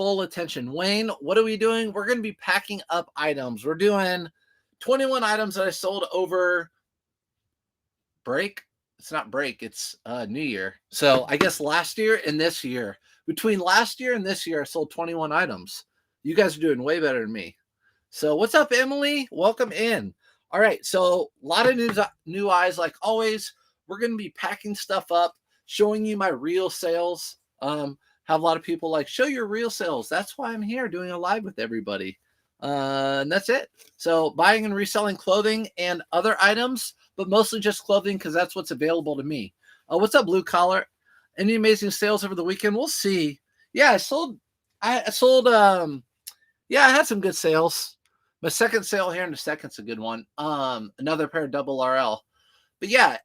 full attention. Wayne, what are we doing? We're going to be packing up items. We're doing 21 items that I sold over break. It's not break, it's New Year. So I guess last year and this year, between last year and this year, I sold 21 items. You guys are doing way better than me. So what's up, Emily? Welcome in. All right, so a lot of new eyes, like always. We're going to be packing stuff up, showing you my real sales. Have a lot of people like, show your real sales. That's why I'm here doing a live with everybody. And that's it. So buying and reselling clothing and other items, but mostly just clothing because that's what's available to me. What's up, Blue Collar? Any amazing sales over the weekend? We'll see. Yeah, I sold, yeah, I had some good sales. My second sale here in a second's a good one. Another pair of double RL. But yeah,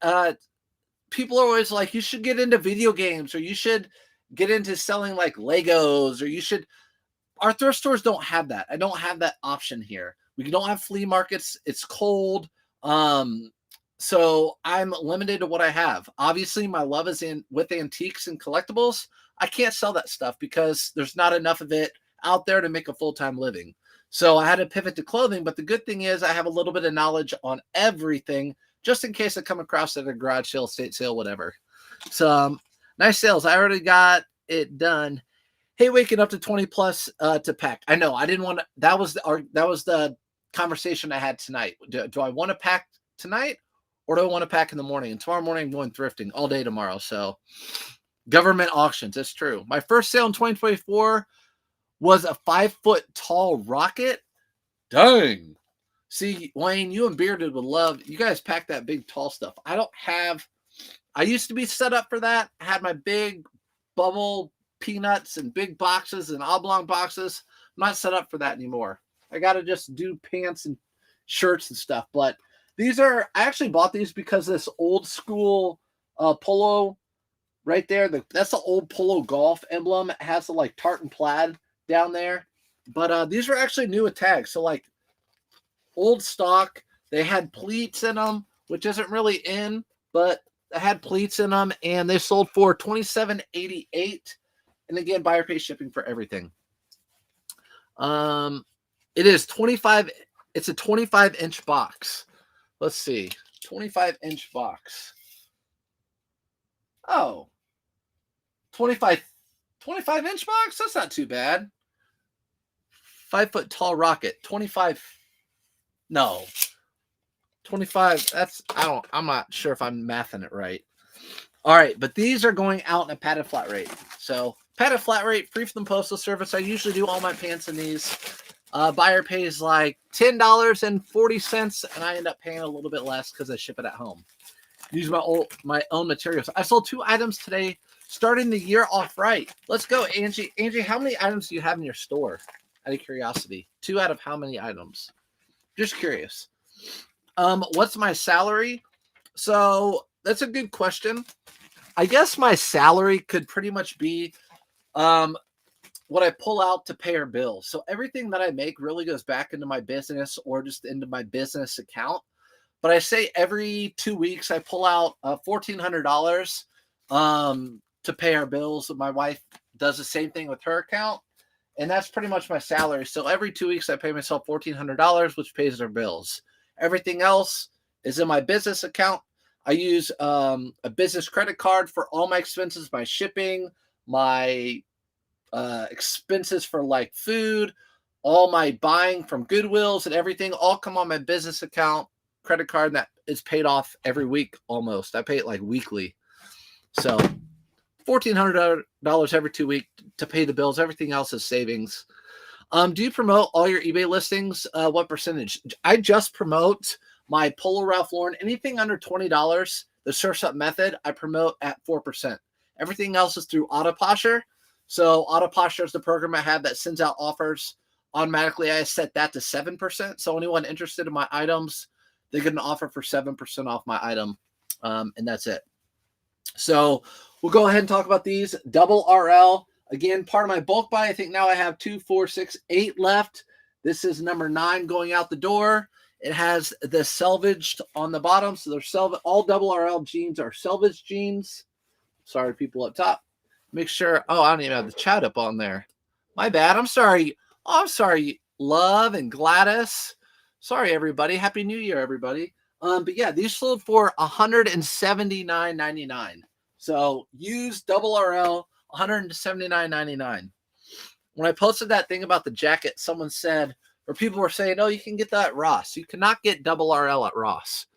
people are always like, you should get into video games, or you should get into selling like Legos, or you should. Our thrift stores don't have that. I don't have that option here. We don't have flea markets. It's cold. So I'm limited to what I have. Obviously, my love is with antiques and collectibles. I can't sell that stuff because there's not enough of it out there to make a full-time living. So I had to pivot to clothing, but the good thing is I have a little bit of knowledge on everything just in case I come across at a garage sale, estate sale, whatever. So nice sales. I already got it done. Hey, waking up to 20 plus to pack. I know I didn't want to. That was the conversation I had tonight. Do I want to pack tonight, or do I want to pack in the morning? And tomorrow morning I'm going thrifting all day tomorrow. So government auctions. That's true. My first sale in 2024 was a 5-foot tall rocket. Dang. See, Wayne, you and Bearded would love. You guys pack that big tall stuff. I don't have. I used to be set up for that. I had my big bubble peanuts and big boxes and oblong boxes. I'm not set up for that anymore. I got to just do pants and shirts and stuff. But these are, I actually bought these because this old school polo right there, that's the old polo golf emblem. It has the like tartan plaid down there. But these were actually new with tags. So like old stock, they had pleats in them, which isn't really in, but they had pleats in them, and they sold for $27.88. And again, buyer pays shipping for everything. It is 25. It's a 25-inch box. Let's see. 25-inch box. Oh. 25-inch box? That's not too bad. 5-foot tall rocket. 25. No. 25. I'm not sure if I'm mathing it right. All right, but these are going out in a padded flat rate. So padded flat rate, free from the postal service. I usually do all my pants in these. Buyer pays like $10.40, and I end up paying a little bit less because I ship it at home. Use my own materials. I sold 2 items today, starting the year off right. Let's go, Angie. Angie, how many items do you have in your store? Out of curiosity, 2 out of how many items? Just curious. What's my salary? So that's a good question. I guess my salary could pretty much be what I pull out to pay our bills. So everything that I make really goes back into my business or just into my business account. But I say every 2 weeks I pull out $1,400 to pay our bills. My wife does the same thing with her account, and that's pretty much my salary. So every 2 weeks I pay myself $1,400, which pays our bills. Everything else is in my business account. I use a business credit card for all my expenses, my shipping, my expenses for like food, all my buying from Goodwills and everything all come on my business account credit card that is paid off every week almost. I pay it like weekly. So $1,400 every 2 weeks to pay the bills. Everything else is savings. Do you promote all your eBay listings? What percentage? I just promote my Polo Ralph Lauren. Anything under $20, the Surf's Up method, I promote at 4%. Everything else is through Autoposher. So Autoposher is the program I have that sends out offers automatically. I set that to 7%. So anyone interested in my items, they get an offer for 7% off my item. And that's it. So we'll go ahead and talk about these. Double RL. Again, part of my bulk buy. I think now I have 2, 4, 6, 8 left. This is number 9 going out the door. It has the selvaged on the bottom. So they're all double RL jeans are selvaged jeans. Sorry, people up top. Make sure. Oh, I don't even have the chat up on there. My bad. I'm sorry. Oh, I'm sorry, Love and Gladys. Sorry, everybody. Happy New Year, everybody. But yeah, these sold for $179.99. So use double RL, $179.99. When I posted that thing about the jacket, someone said, or people were saying, "Oh, you can get that at Ross. You cannot get double RL at Ross."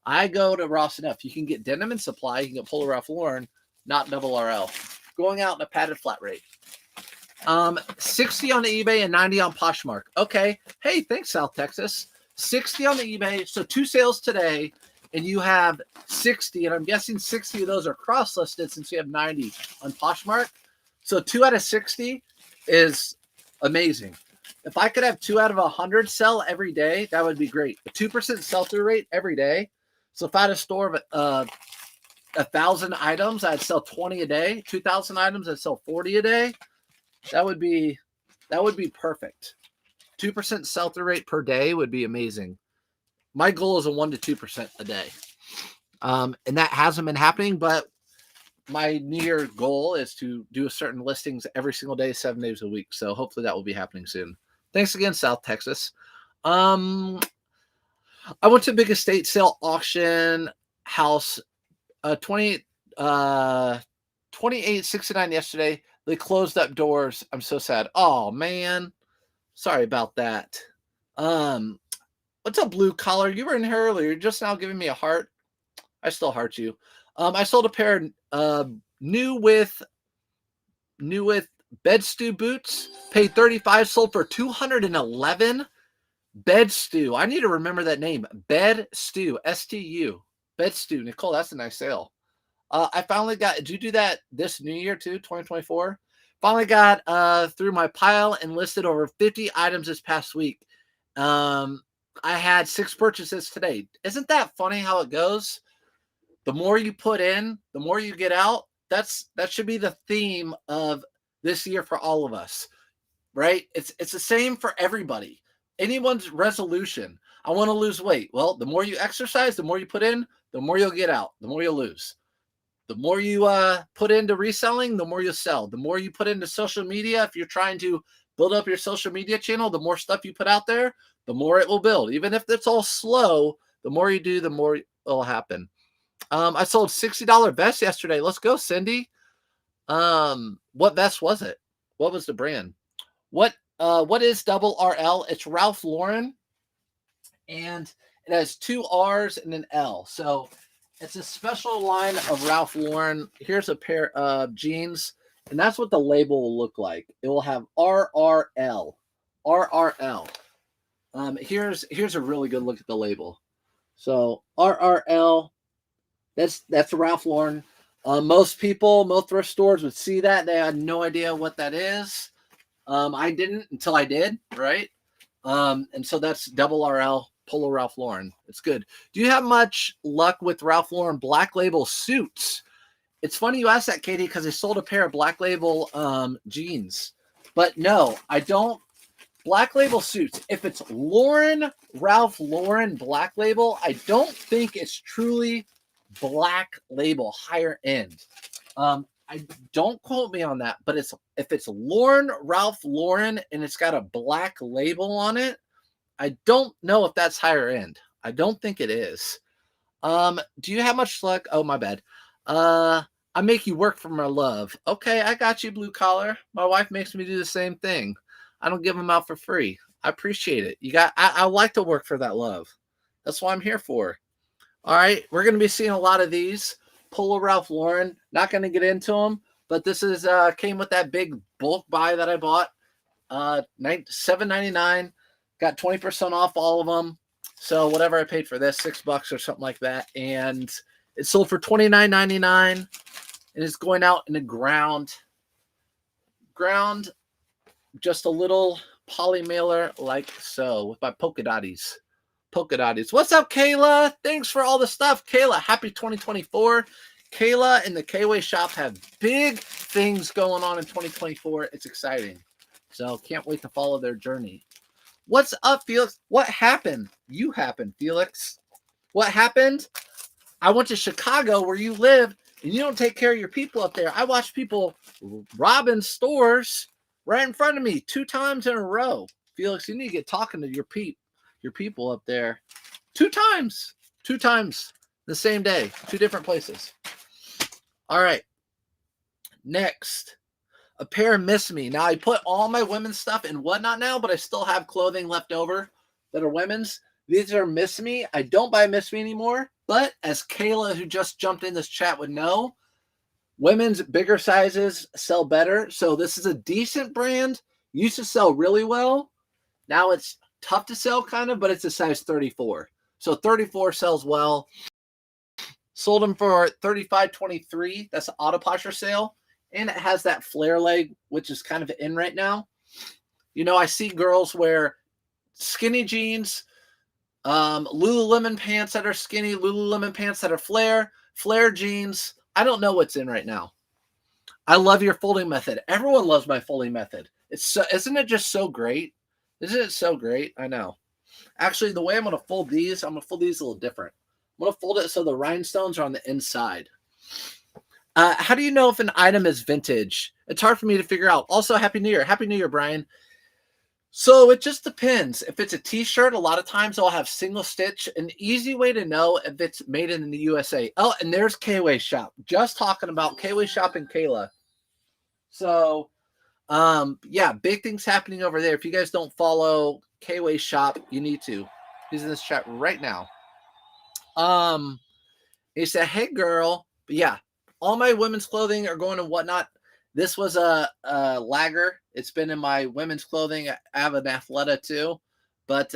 I go to Ross enough. You can get denim and supply. You can get Polo Ralph Lauren, not double RL. Going out in a padded flat rate. 60 on the eBay and 90 on Poshmark. Okay. Hey, thanks, South Texas. 60 on the eBay. So 2 sales today, and you have 60, and I'm guessing 60 of those are cross-listed since you have 90 on Poshmark. So 2 out of 60 is amazing. If I could have 2 out of 100 sell every day, that would be great. A 2% sell-through rate every day. So if I had a store of 1,000 items, I'd sell 20 a day. 2,000 items, I'd sell 40 a day. That would be perfect. 2% sell-through rate per day would be amazing. My goal is a 1 to 2% a day. And that hasn't been happening, but my New Year goal is to do a certain listings every single day, 7 days a week. So hopefully that will be happening soon. Thanks again, South Texas. I went to a big estate sale auction house, 2869 yesterday. They closed up doors. I'm so sad. Oh man, sorry about that. What's up, Blue Collar? You were in here earlier. You're just now giving me a heart. I still heart you. I sold a pair new with bed stew boots. Paid $35. Sold for $211. Bed stew. I need to remember that name. Bed stew. STU. Bed stew. Nicole, that's a nice sale. I finally got. Did you do that this New Year too? 2024. Finally got through my pile and listed over 50 items this past week. I had 6 purchases today. Isn't that funny how it goes? The more you put in, the more you get out. That should be the theme of this year for all of us, right? It's the same for everybody. Anyone's resolution. I want to lose weight. Well, the more you exercise, the more you put in, the more you'll get out, the more you'll lose. The more you put into reselling, the more you'll sell. The more you put into social media, if you're trying to build up your social media channel, the more stuff you put out there, the more it will build. Even if it's all slow, the more you do, the more it'll happen. I sold $60 vest yesterday. Let's go, Cindy. What vest was it? What was the brand? What is double RL? It's Ralph Lauren, and it has 2 R's and an L. So it's a special line of Ralph Lauren. Here's a pair of jeans, and that's what the label will look like. It will have RRL. RRL. Here's a really good look at the label. So RRL, that's Ralph Lauren. Most people, most thrift stores would see that. They had no idea what that is. I didn't until I did, right? And so that's double RL, Polo Ralph Lauren. It's good. Do you have much luck with Ralph Lauren Black Label suits? It's funny you asked that, Katie, because I sold a pair of Black Label jeans. But no, I don't. Black Label suits. If it's Ralph Lauren Black Label, I don't think it's truly Black Label, higher end. I don't quote me on that, but if it's Ralph Lauren, and it's got a Black Label on it, I don't know if that's higher end. I don't think it is. Do you have much luck? Oh, my bad. I make you work for my love. Okay, I got you, Blue Collar. My wife makes me do the same thing. I don't give them out for free. I appreciate it. I like to work for that love. That's what I'm here for. All right, we're going to be seeing a lot of these. Polo Ralph Lauren. Not going to get into them, but this is came with that big bulk buy that I bought. $7.99. Got 20% off all of them. So whatever I paid for this, $6 or something like that, and it sold for $29.99, and it's going out in the ground. Just a little poly mailer like so with my polka dotties. What's up, Kayla? Thanks for all the stuff, Kayla. Happy 2024. Kayla and the K-Way shop have big things going on in 2024. It's exciting. So can't wait to follow their journey. What's up, Felix? What happened? You happened, Felix. What happened? I went to Chicago where you live, and you don't take care of your people up there. I watch people robbing stores, right in front of me 2 times in a row. Felix, you need to get talking to your people up there. 2 times. 2 times the same day. 2 different places. All right. Next. A pair of Miss Me. Now, I put all my women's stuff in Whatnot now, but I still have clothing left over that are women's. These are Miss Me. I don't buy Miss Me anymore, but as Kayla, who just jumped in this chat, would know, women's bigger sizes sell better. So this is a decent brand. Used to sell really well. Now it's tough to sell kind of, but it's a size 34. So 34 sells well. Sold them for $35.23. That's an auto posture sale. And it has that flare leg, which is kind of in right now. You know, I see girls wear skinny jeans, Lululemon pants that are skinny, Lululemon pants that are flare jeans. I don't know what's in right now. I love your folding method. Everyone loves my folding method. Isn't it just so great? Isn't it so great? I know. Actually, the way I'm going to fold these, I'm going to fold these a little different. I'm going to fold it so the rhinestones are on the inside. How do you know if an item is vintage? It's hard for me to figure out. Also, Happy New Year. Happy New Year, Brian. So it just depends. If it's a t-shirt, a lot of times I'll have single stitch. An easy way to know if it's made in the USA. Oh, and there's K-Way Shop. Just talking about K-Way Shop and Kayla. So, yeah, big things happening over there. If you guys don't follow K-Way Shop, you need to. He's in this chat right now. He said, hey, girl. But yeah, all my women's clothing are going to Whatnot. This was a lagger. It's been in my women's clothing. I have an Athleta too. But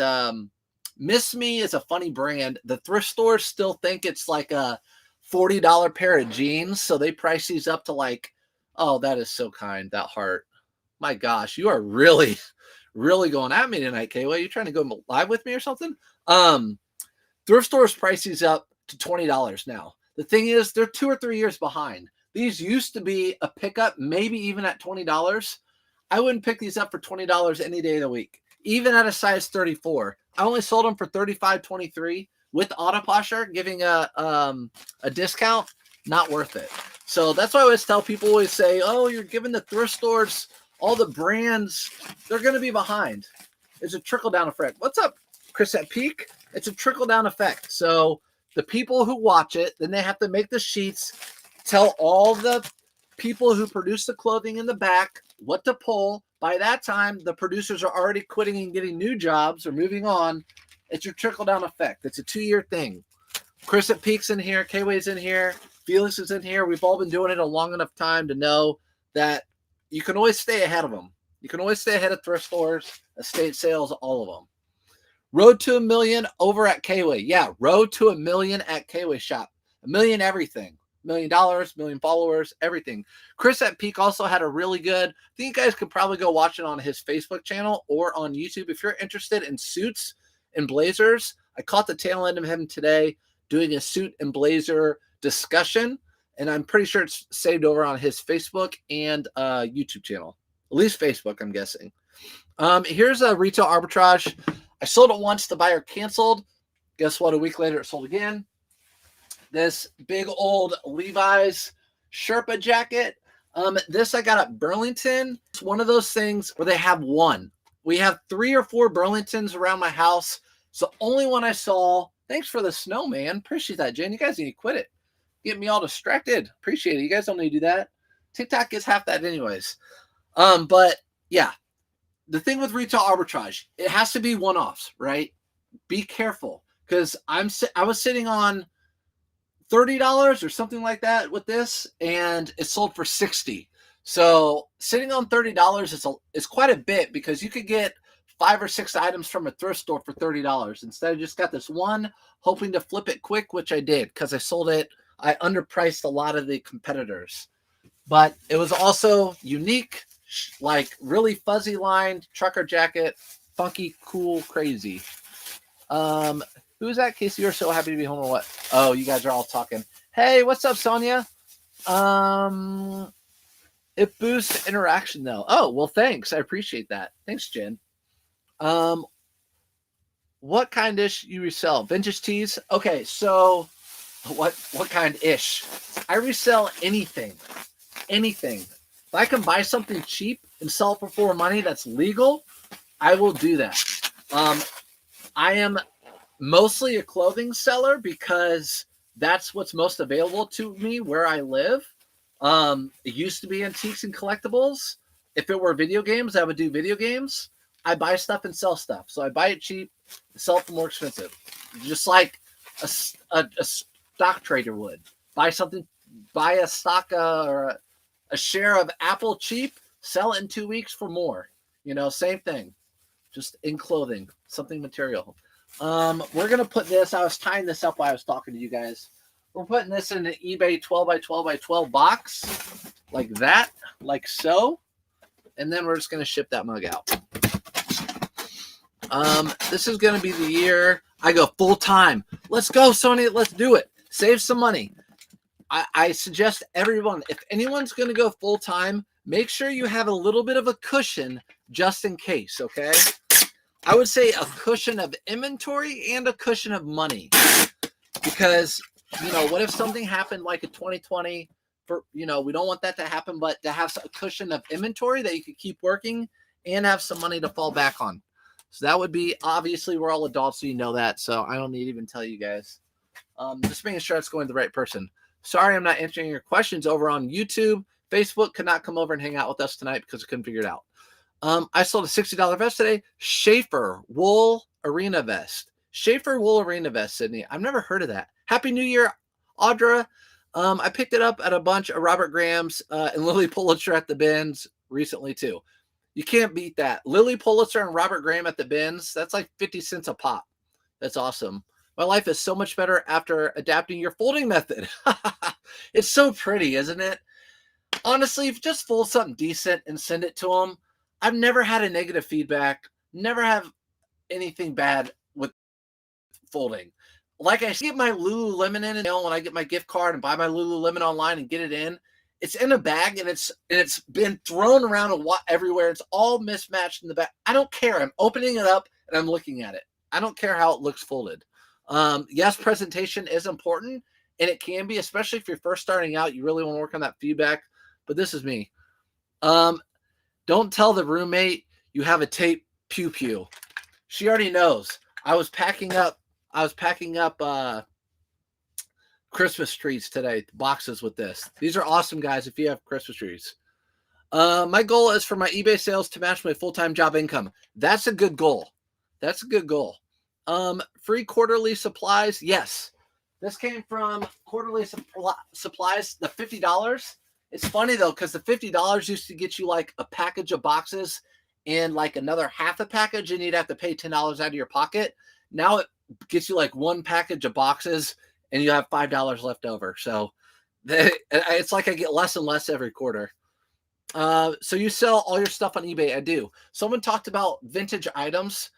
Miss Me is a funny brand. The thrift stores still think it's like a $40 pair of jeans. So they price these up to like, oh, that is so kind. That heart. My gosh, you are really, really going at me tonight, Kayla. Are you trying to go live with me or something? Thrift stores price these up to $20 now. The thing is, they're 2 or 3 years behind. These used to be a pickup, maybe even at $20. I wouldn't pick these up for $20 any day of the week, even at a size 34. I only sold them for $35.23 with auto posture, giving a discount. Not worth it. So that's why I always tell people, always say, oh, you're giving the thrift stores all the brands. They're going to be behind. It's a trickle-down effect. What's up, Chris at Peak? It's a trickle-down effect. So the people who watch it, then they have to make the sheets, tell all the people who produce the clothing in the back what to pull. By that time, the producers are already quitting and getting new jobs or moving on. It's your trickle-down effect. It's a 2-year thing. Chris at Peak's in here. K-Way's in here. Felix is in here. We've all been doing it a long enough time to know that you can always stay ahead of them. You can always stay ahead of thrift stores, estate sales, all of them. Road to $1 million over at K-Way. Yeah, road to $1 million at K-Way Shop. $1 million everything. $1 million, $1 million followers, everything. Chris at Peak also had a really good, I think you guys could probably go watch it on his Facebook channel or on YouTube. If you're interested in suits and blazers, I caught the tail end of him today doing a suit and blazer discussion, and I'm pretty sure it's saved over on his Facebook and YouTube channel. At least Facebook, I'm guessing. Here's a retail arbitrage. I sold it once, the buyer canceled. Guess what? A week later, it sold again. This big old Levi's Sherpa jacket. This I got at Burlington. It's one of those things where they have one. We have 3 or 4 Burlingtons around my house. It's the only one I saw. Thanks for the snow, man. Appreciate that, Jen. You guys need to quit it. Get me all distracted. Appreciate it. You guys don't need to do that. TikTok gets half that anyways. But yeah, the thing with retail arbitrage, it has to be one-offs, right? Be careful, because I was sitting on $30 or something like that with this, and it sold for $60. So sitting on $30 is quite a bit, because you could get 5 or 6 items from a thrift store for $30. Instead, I just got this one, hoping to flip it quick, which I did, because I sold it. I underpriced a lot of the competitors, but it was also unique, like really fuzzy lined trucker jacket, funky, cool, crazy. Who's that? Casey, you're so happy to be home or what? Oh, you guys are all talking. Hey, what's up, Sonia? It boosts interaction though. Oh, well, thanks. I appreciate that. Thanks, Jen. What kind ish you resell? Vintage tees? Okay, so what kind ish? I resell anything. Anything. If I can buy something cheap and sell it for more money that's legal, I will do that. I am mostly a clothing seller because that's what's most available to me where I live. It used to be antiques and collectibles. If it were video games, I would do video games. I buy stuff and sell stuff. So I buy it cheap, sell it for more expensive. Just like a stock trader would. Buy a stock or a share of Apple cheap, sell it in 2 weeks for more. Same thing. Just in clothing, something material. We're going to put this, I was tying this up while I was talking to you guys. We're putting this in an eBay 12 by 12 by 12 box, like that, like so. And then we're just going to ship that mug out. This is going to be the year I go full time. Let's go, Sony. Let's do it. Save some money. I suggest everyone, if anyone's going to go full time, make sure you have a little bit of a cushion just in case, okay? I would say a cushion of inventory and a cushion of money. Because, what if something happened like in 2020? We don't want that to happen, but to have a cushion of inventory that you could keep working and have some money to fall back on. So that would be, obviously, we're all adults, so you know that. So I don't need to even tell you guys. Just making sure it's going to the right person. Sorry, I'm not answering your questions over on YouTube. Facebook could not come over and hang out with us tonight because I couldn't figure it out. I sold a $60 vest today. Schaefer wool arena vest. Schaefer wool arena vest, Sydney. I've never heard of that. Happy New Year, Audra. I picked it up at a bunch of Robert Graham's and Lily Pulitzer at the bins recently too. You can't beat that. Lily Pulitzer and Robert Graham at the bins. That's like 50 cents a pop. That's awesome. My life is so much better after adapting your folding method. It's so pretty, isn't it? Honestly, if you just fold something decent and send it to them, I've never had a negative feedback. Never have anything bad with folding. Like I get my Lululemon in, when I get my gift card and buy my Lululemon online and get it in, it's in a bag and it's been thrown around everywhere. It's all mismatched in the bag. I don't care. I'm opening it up and I'm looking at it. I don't care how it looks folded. Yes, presentation is important, and it can be, especially if you're first starting out. You really want to work on that feedback. But this is me. Don't tell the roommate you have a tape pew. She already knows. I was packing up Christmas trees today, boxes with this. These are awesome, guys, if you have Christmas trees. My goal is for my eBay sales to match my full-time job income. That's a good goal. Free quarterly supplies. Yes. This came from quarterly supplies, the $50. It's funny though, because the $50 used to get you like a package of boxes and like another half a package, and you'd have to pay $10 out of your pocket. Now it gets you like one package of boxes and you have $5 left over. So it's like I get less and less every quarter. So you sell all your stuff on eBay? I do. Someone talked about vintage items.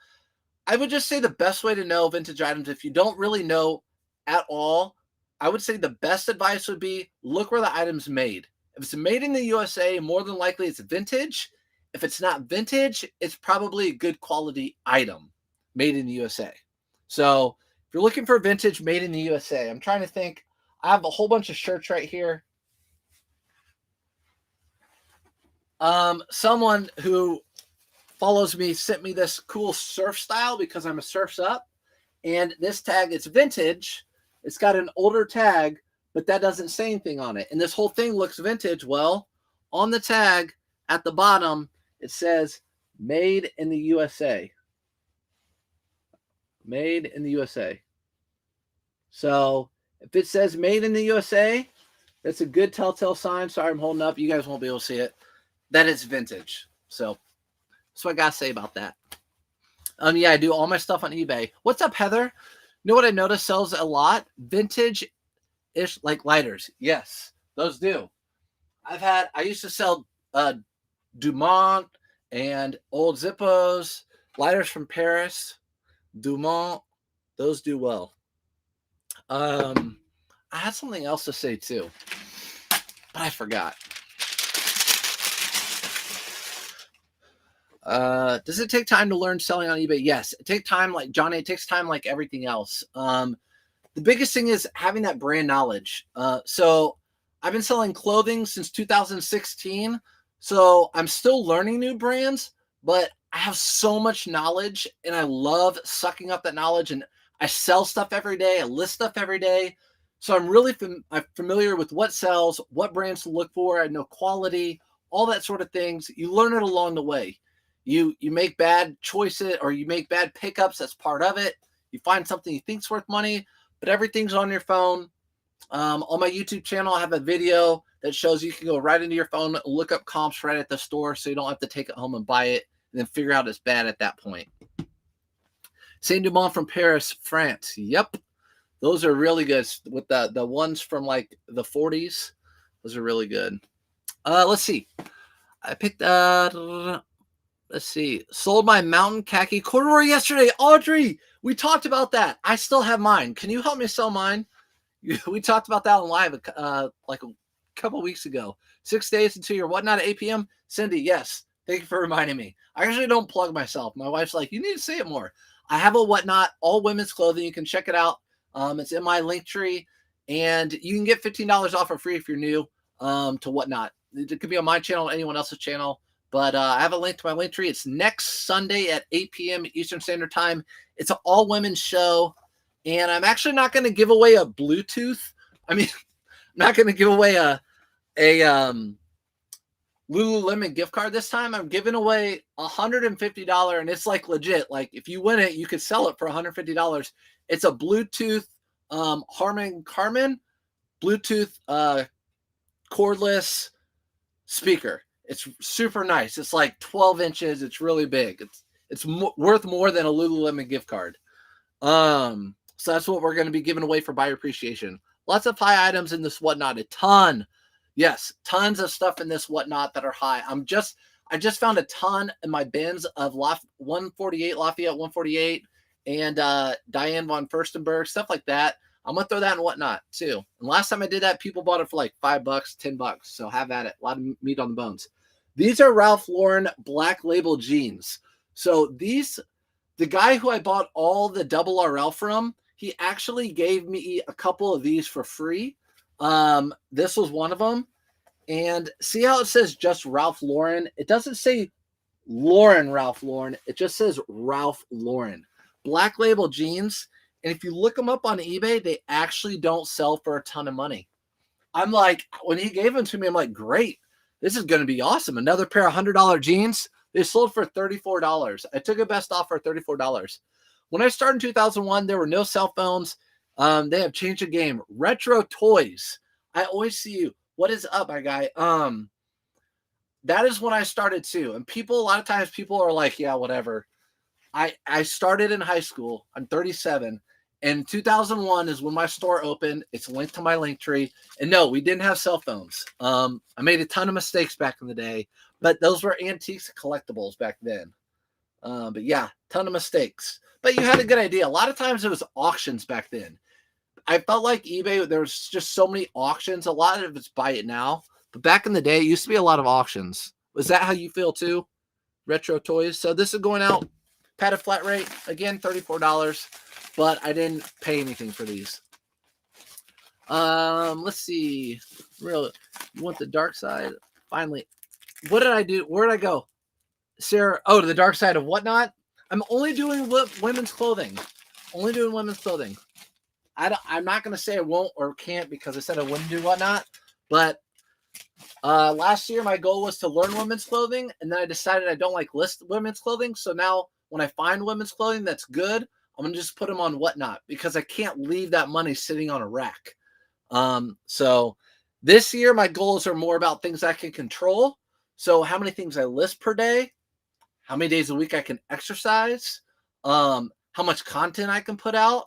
I would just say the best way to know vintage items, if you don't really know at all, I would say the best advice would be look where the item's made. If it's made in the USA, more than likely it's vintage. If it's not vintage, it's probably a good quality item made in the USA. So if you're looking for vintage made in the USA, I'm trying to think. I have a whole bunch of shirts right here. Someone who follows me sent me this cool surf style because I'm a surf's up. And this tag, it's vintage. It's got an older tag, but that doesn't say anything on it. And this whole thing looks vintage. Well, on the tag at the bottom, it says made in the USA. Made in the USA. So if it says made in the USA, that's a good telltale sign. Sorry, I'm holding up. You guys won't be able to see it. That it's vintage. So that's what I got to say about that. Yeah, I do all my stuff on eBay. What's up, Heather? You know what I noticed sells a lot? Vintage-ish, like lighters. Yes, those do. I used to sell Dumont and old Zippos, lighters from Paris, Dumont. Those do well. I had something else to say too, but I forgot. Does it take time to learn selling on eBay? Yes. It takes time, like Johnny, it takes time like everything else. The biggest thing is having that brand knowledge. So I've been selling clothing since 2016. So I'm still learning new brands, but I have so much knowledge and I love sucking up that knowledge. And I sell stuff every day. I list stuff every day. So I'm really I'm familiar with what sells, what brands to look for. I know quality, all that sort of things. You learn it along the way. You make bad choices or you make bad pickups. That's part of it. You find something you think's worth money, but everything's on your phone. On my YouTube channel, I have a video that shows you can go right into your phone, look up comps right at the store, so you don't have to take it home and buy it and then figure out it's bad at that point. Saint Dumont from Paris, France. Yep, those are really good. With the ones from like the 40s, those are really good. Let's see. I picked. Let's see. Sold my mountain khaki corduroy yesterday. Audrey, we talked about that. I still have mine. Can you help me sell mine? We talked about that on live like a couple weeks ago. 6 days until your whatnot at 8 p.m. Cindy, yes. Thank you for reminding me. I usually don't plug myself. My wife's like, you need to say it more. I have a whatnot, all women's clothing. You can check it out. It's in my link tree, and you can get $15 off for free if you're new to whatnot. It could be on my channel or anyone else's channel, but I have a link to my link tree. It's next Sunday at 8 p.m. Eastern Standard Time. It's an all women's show. And I'm actually not going to give away a Bluetooth. I mean, I'm not going to give away a Lululemon gift card this time. I'm giving away $150, and it's like legit. Like if you win it, you could sell it for $150. It's a Bluetooth Harman Kardon Bluetooth cordless speaker. It's super nice. It's like 12 inches. It's really big. It's worth more than a Lululemon gift card. So that's what we're going to be giving away for buyer appreciation. Lots of high items in this whatnot. A ton. Yes, tons of stuff in this whatnot that are high. I just found a ton in my bins of 148, Lafayette 148, and Diane von Furstenberg, stuff like that. I'm going to throw that in whatnot too. And last time I did that, people bought it for like $5, $10. So have at it. A lot of meat on the bones. These are Ralph Lauren Black Label jeans. So the guy who I bought all the double RL from, he actually gave me a couple of these for free. This was one of them. And see how it says just Ralph Lauren? It doesn't say Lauren Ralph Lauren. It just says Ralph Lauren. Black Label jeans. And if you look them up on eBay, they actually don't sell for a ton of money. I'm like, when he gave them to me, I'm like, great. This is going to be awesome. Another pair of $100 jeans. They sold for $34. I took a best offer for $34. When I started in 2001, there were no cell phones. They have changed the game. Retro toys. I always see you. What is up, my guy? That is when I started too. And a lot of times people are like, yeah, whatever. I started in high school. I'm 37. And 2001 is when my store opened. It's linked to my link tree. And no, we didn't have cell phones. I made a ton of mistakes back in the day, but those were antiques and collectibles back then. But yeah, ton of mistakes. But you had a good idea. A lot of times it was auctions back then. I felt like eBay, there was just so many auctions. A lot of it's buy it now. But back in the day, it used to be a lot of auctions. Was that how you feel too? Retro toys. So this is going out padded flat rate. Again, $34. But I didn't pay anything for these. Let's see. You want the dark side? Finally. What did I do? Where did I go? Sarah, to the dark side of whatnot? I'm only doing women's clothing. Only doing women's clothing. I'm not going to say I won't or can't because I said I wouldn't do whatnot. But last year, my goal was to learn women's clothing. And then I decided I don't like list women's clothing. So now when I find women's clothing that's good, I'm going to just put them on whatnot because I can't leave that money sitting on a rack. So this year, my goals are more about things I can control. So how many things I list per day, how many days a week I can exercise, how much content I can put out,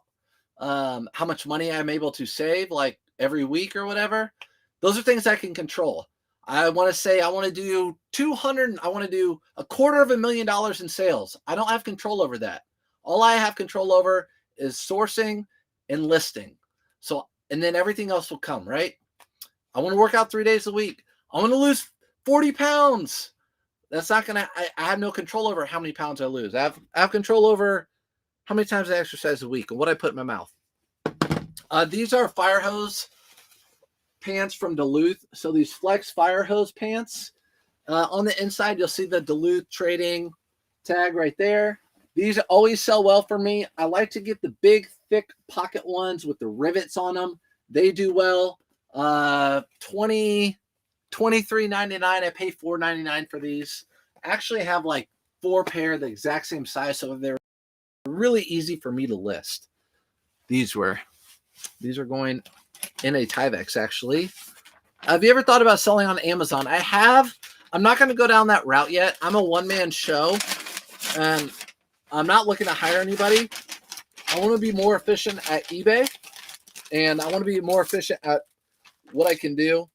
how much money I'm able to save like every week or whatever. Those are things I can control. I want to say I want to do $250,000 in sales. I don't have control over that. All I have control over is sourcing and listing. So, and then everything else will come, right? I want to work out 3 days a week. I want to lose 40 pounds. That's not going to, I have no control over how many pounds I lose. I have control over how many times I exercise a week and what I put in my mouth. These are fire hose pants from Duluth. So these Flex fire hose pants, On the inside, you'll see the Duluth Trading tag right there. These always sell well for me. I like to get the big, thick pocket ones with the rivets on them. They do well. $23.99. I pay $4.99 for these. I actually have like 4 pair the exact same size, so they're really easy for me to list. These are going in a Tyvek, actually. Have you ever thought about selling on Amazon? I have. I'm not going to go down that route yet. I'm a one-man show, and I'm not looking to hire anybody. I want to be more efficient at eBay, and I want to be more efficient at what I can do.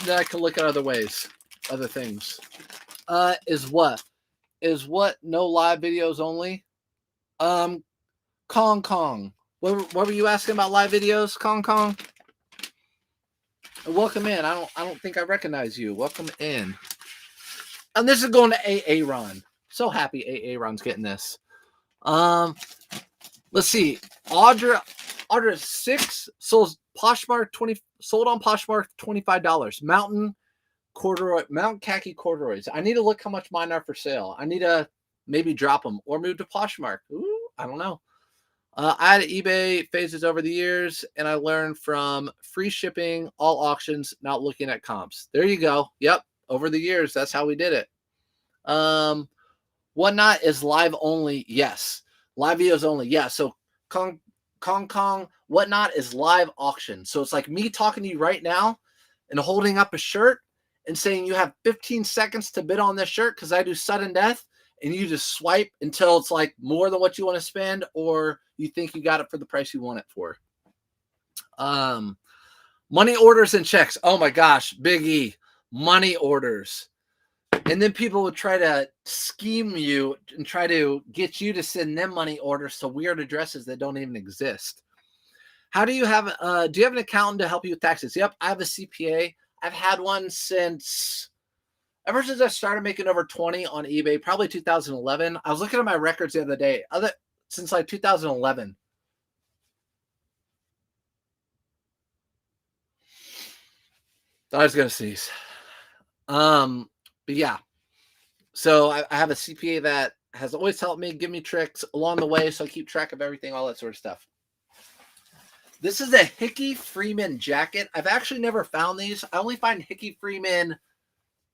Then I can look at other ways, other things. Is what no live videos only? Kong. What were you asking about live videos, Kong? Welcome in. I don't think I recognize you. Welcome in. And this is going to AA Ron. So happy AA Ron's getting this. Let's see. Audra 6 sold Poshmark sold on Poshmark $25. Mountain khaki corduroys. I need to look how much mine are for sale. I need to maybe drop them or move to Poshmark. Ooh, I don't know. I had eBay phases over the years, and I learned from free shipping, all auctions, not looking at comps. There you go. Yep. Over the years, that's how we did it. Whatnot is live only. Yes. Live videos only. Yeah. So Kong, Whatnot is live auction. So it's like me talking to you right now and holding up a shirt and saying you have 15 seconds to bid on this shirt because I do sudden death, and you just swipe until it's like more than what you want to spend, or you think you got it for the price you want it for. Money orders and checks. Oh my gosh, Big E. Money orders. And then people would try to scheme you and try to get you to send them money orders to weird addresses that don't even exist. How do you have an accountant to help you with taxes? Yep, I have a CPA. I've had one ever since I started making over 20 on eBay, probably 2011. I was looking at my records the other day. Since like 2011. I was gonna sneeze. But yeah. So I have a CPA that has always helped me, give me tricks along the way, so I keep track of everything, all that sort of stuff. This is a Hickey Freeman jacket. I've actually never found these. I only find Hickey Freeman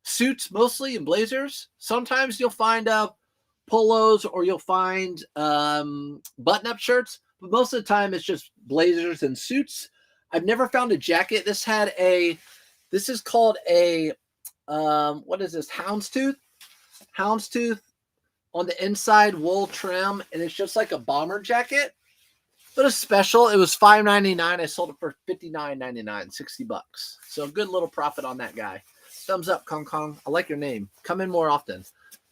suits mostly and blazers. Sometimes you'll find polos, or you'll find button-up shirts, but most of the time it's just blazers and suits. I've never found a jacket. This is called a what is this? Houndstooth on the inside, wool trim, and it's just like a bomber jacket, but a special. It was $5.99. I sold it for $59.99, $60. So a good little profit on that guy. Thumbs up, Kong. I like your name. Come in more often.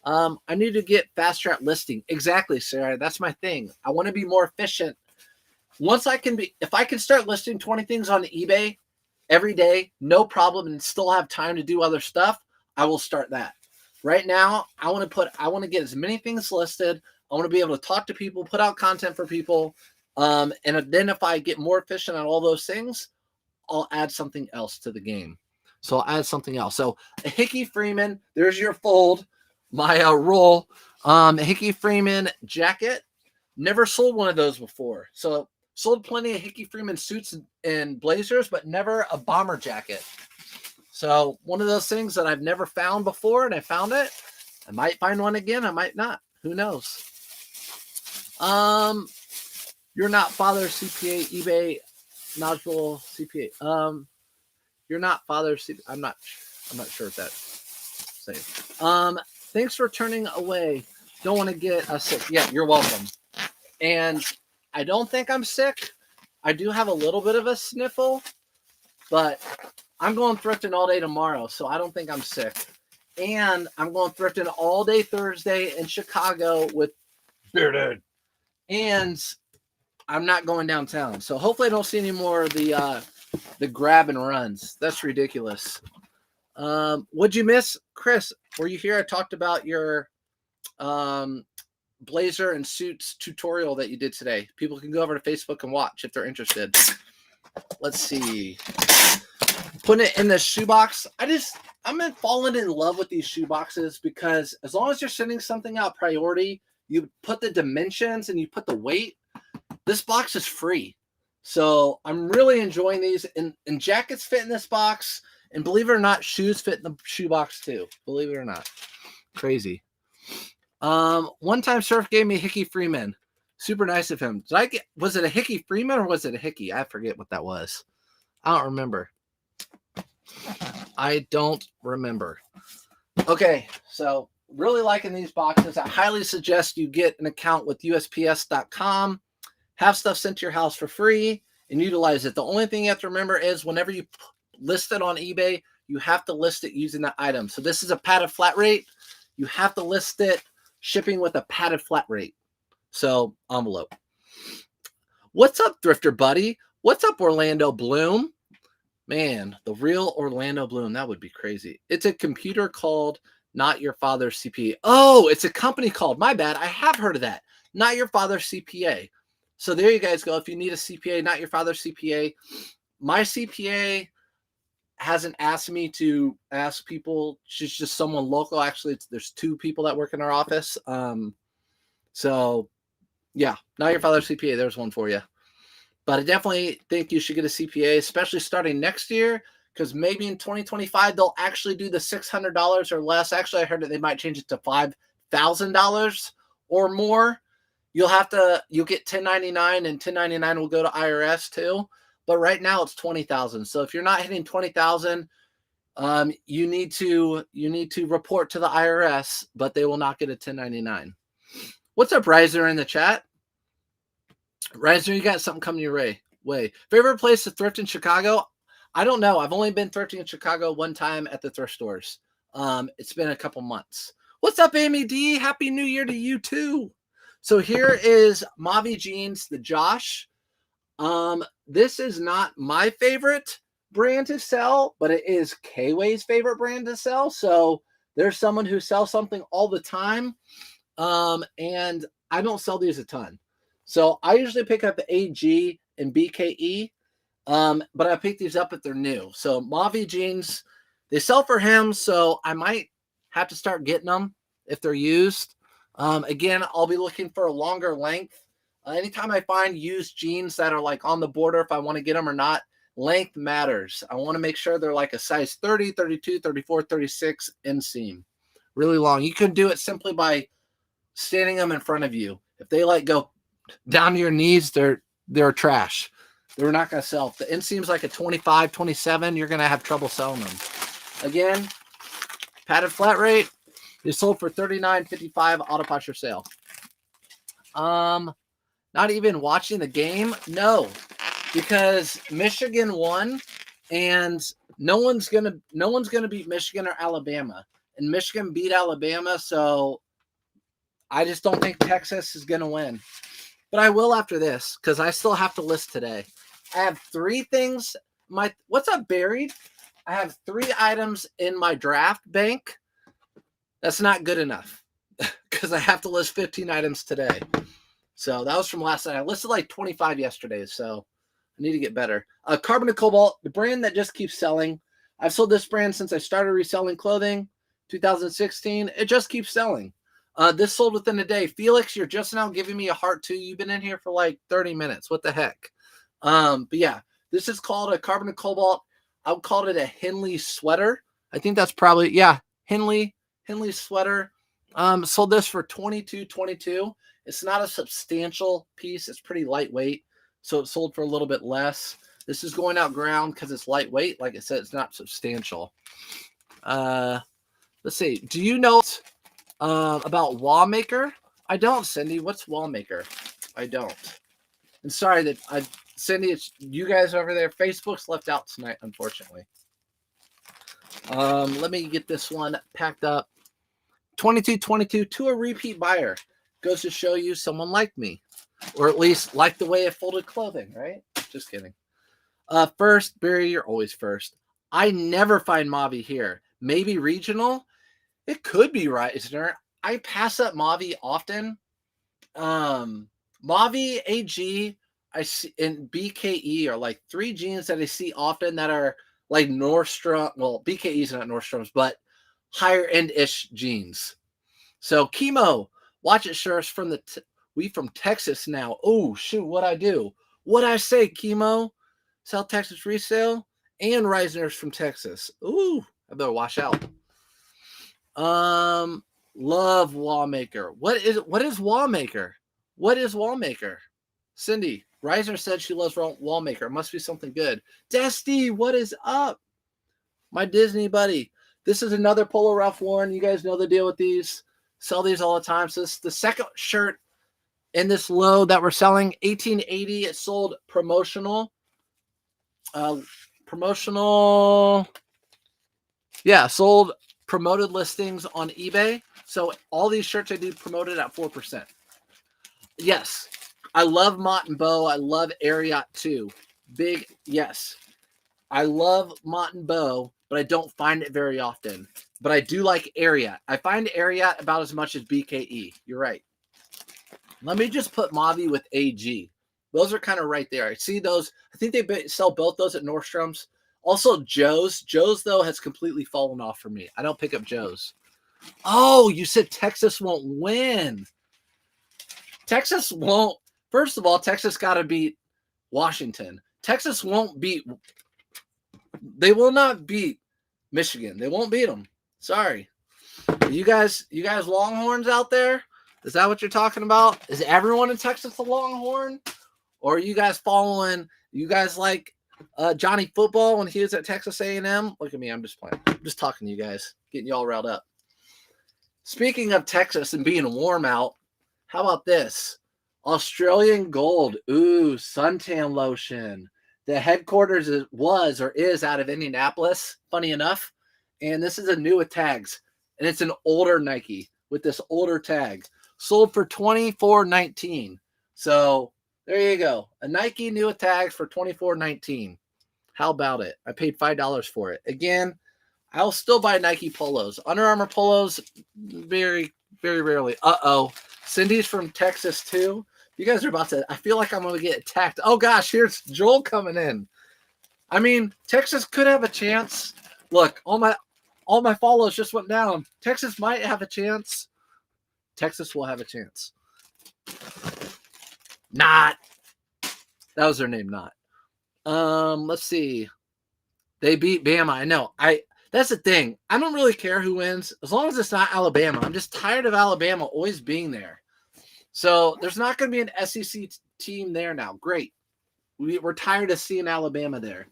I need to get fast track listing. Exactly, Sarah. That's my thing. I want to be more efficient. If I can start listing 20 things on eBay every day, no problem, and still have time to do other stuff, I will start that. Right now, I want to get as many things listed. I want to be able to talk to people, put out content for people. And then if I get more efficient on all those things, I'll add something else to the game. So I'll add something else. So a Hickey Freeman, there's your fold, my roll. A Hickey Freeman jacket. Never sold one of those before. So sold plenty of Hickey Freeman suits and blazers, but never a bomber jacket. So one of those things that I've never found before, and I found it. I might find one again. I might not. Who knows? You're not father CPA, eBay, nodule CPA. You're not father CPA. I'm not sure what that's saying. Thanks for turning away. Don't want to get sick. Yeah, you're welcome. And I don't think I'm sick. I do have a little bit of a sniffle, but I'm going thrifting all day tomorrow, so I don't think I'm sick. And I'm going thrifting all day Thursday in Chicago with Bearded. And I'm not going downtown. So hopefully I don't see any more of the grab and runs. That's ridiculous. What'd you miss? Chris, were you here? I talked about your blazer and suits tutorial that you did today. People can go over to Facebook and watch if they're interested. Let's see. Putting it in the shoebox. I'm falling in love with these shoe boxes because as long as you're sending something out priority, you put the dimensions and you put the weight, this box is free. So I'm really enjoying these. And jackets fit in this box. And believe it or not, shoes fit in the shoe box too. Believe it or not. Crazy. One time Surf gave me Hickey Freeman. Super nice of him. Was it a Hickey Freeman or was it a Hickey? I forget what that was. I don't remember. Okay, so really liking these boxes. I highly suggest you get an account with USPS.com, have stuff sent to your house for free, and utilize it. The only thing you have to remember is whenever you list it on eBay, you have to list it using that item. So this is a padded flat rate. You have to list it shipping with a padded flat rate. So envelope. What's up, Thrifter Buddy? What's up, Orlando Bloom? Man, the real Orlando Bloom. That would be crazy. It's a computer called Not Your Father's CPA. Oh, it's a company called, my bad. I have heard of that. Not Your Father's CPA. So there you guys go. If you need a CPA, Not Your Father's CPA. My CPA hasn't asked me to ask people. She's just someone local. Actually, there's 2 people that work in our office. So yeah, Not Your Father's CPA. There's one for you. But I definitely think you should get a CPA, especially starting next year, because maybe in 2025, they'll actually do the $600 or less. Actually, I heard that they might change it to $5,000 or more. You'll get 1099, and 1099 will go to IRS too. But right now it's 20,000. So if you're not hitting 20,000, you need to report to the IRS, but they will not get a 1099. What's up, Riser, in the chat? Riser, you got something coming your way. Favorite place to thrift in Chicago? I don't know. I've only been thrifting in Chicago one time at the thrift stores. It's been a couple months. What's up, Amy D? Happy New Year to you too. So here is Mavi Jeans, the Josh. This is not my favorite brand to sell, but it is K-Way's favorite brand to sell. So there's someone who sells something all the time. And I don't sell these a ton. So I usually pick up AG and BKE, but I pick these up if they're new. So Mavi Jeans, they sell for him, so I might have to start getting them if they're used. Again, I'll be looking for a longer length. Anytime I find used jeans that are like on the border, if I want to get them or not, length matters. I want to make sure they're like a size 30, 32, 34, 36 inseam. Really long. You can do it simply by standing them in front of you. If they like go down to your knees, they're trash. They're not going to sell. If the inseam's like a 25, 27, you're going to have trouble selling them. Again, padded flat rate is sold for $39.55 auto posture sale. Not even watching the game? No, because Michigan won, and no one's gonna beat Michigan or Alabama, and Michigan beat Alabama, so I just don't think Texas is gonna win. But I will after this, because I still have to list today. I have 3 things. What's up, Buried? I have 3 items in my draft bank. That's not good enough because I have to list 15 items today. So that was from last night. I listed like 25 yesterday, so I need to get better. Carbon and Cobalt, the brand that just keeps selling. I've sold this brand since I started reselling clothing, 2016. It just keeps selling. This sold within a day. Felix, you're just now giving me a heart too. You've been in here for like 30 minutes. What the heck? But yeah, this is called a Carbon and Cobalt. I would call it a Henley sweater. I think that's probably, yeah, Henley sweater. Sold this for $22.22. It's not a substantial piece. It's pretty lightweight, so it sold for a little bit less. This is going out ground because it's lightweight. Like I said, it's not substantial. Let's see. Do you know about Wallmaker? I don't, Cindy. What's Wallmaker? I don't. And sorry that Cindy, it's you guys over there. Facebook's left out tonight, unfortunately. Let me get this one packed up. $22.22 to a repeat buyer. Goes to show you someone like me, or at least like the way I folded clothing, right? Just kidding. First, Barry, you're always first. I never find Mavi here. Maybe regional. It could be Reisner. I pass up Mavi often. Mavi, AG, I see, and BKE are like 3 jeans that I see often that are like Nordstrom. Well, BKE's not Nordstrom's, but higher end-ish jeans. So chemo, watch it, shirts from we from Texas now. Oh shoot, what I do? What I say, chemo? South Texas resale and Reisner's from Texas. Ooh, I better watch out. Love Wallmaker. What is Wallmaker? What is Wallmaker? Cindy, Reisner said she loves Wallmaker. It must be something good. Desty, what is up? My Disney buddy. This is another Polo Ralph Lauren. You guys know the deal with these. Sell these all the time. So this is the second shirt in this load that we're selling. 1880. It sold promotional. Yeah, sold promoted listings on eBay. So all these shirts I do promoted at 4%. Yes, I love Mott and Bow. I love Ariat too. Big yes. I love Mott and Bow, but I don't find it very often. But I do like Ariat. I find Ariat about as much as BKE. You're right. Let me just put Mavi with AG. Those are kind of right there. I see those. I think they sell both those at Nordstrom's. Also, Joe's. Joe's, though, has completely fallen off for me. I don't pick up Joe's. Oh, you said Texas won't win. Texas won't. First of all, Texas got to beat Washington. Texas won't beat. They will not beat Michigan. They won't beat them. Sorry. You guys Longhorns out there? Is that what you're talking about? Is everyone in Texas a Longhorn? Or are you guys following? You guys like Johnny Football when he was at Texas A&M? Look at me. I'm just playing. I'm just talking to you guys. Getting you all riled up. Speaking of Texas and being warm out, how about this? Australian Gold. Ooh, suntan lotion. The headquarters is out of Indianapolis, funny enough. And this is a new with tags. And it's an older Nike with this older tag. Sold for $24.19. So there you go. A Nike new with tags for $24.19. How about it? I paid $5 for it. Again, I'll still buy Nike polos. Under Armour polos, very, very rarely. Uh-oh. Cindy's from Texas too. You guys are about to, I feel like I'm going to get attacked. Oh gosh, here's Joel coming in. I mean, Texas could have a chance. Look, all my follows just went down. Texas might have a chance. Texas will have a chance. Not. That was their name, not. Let's see. They beat Bama. I know. That's the thing. I don't really care who wins as long as it's not Alabama. I'm just tired of Alabama always being there. So there's not going to be an SEC team there now. Great. We're tired of seeing Alabama there.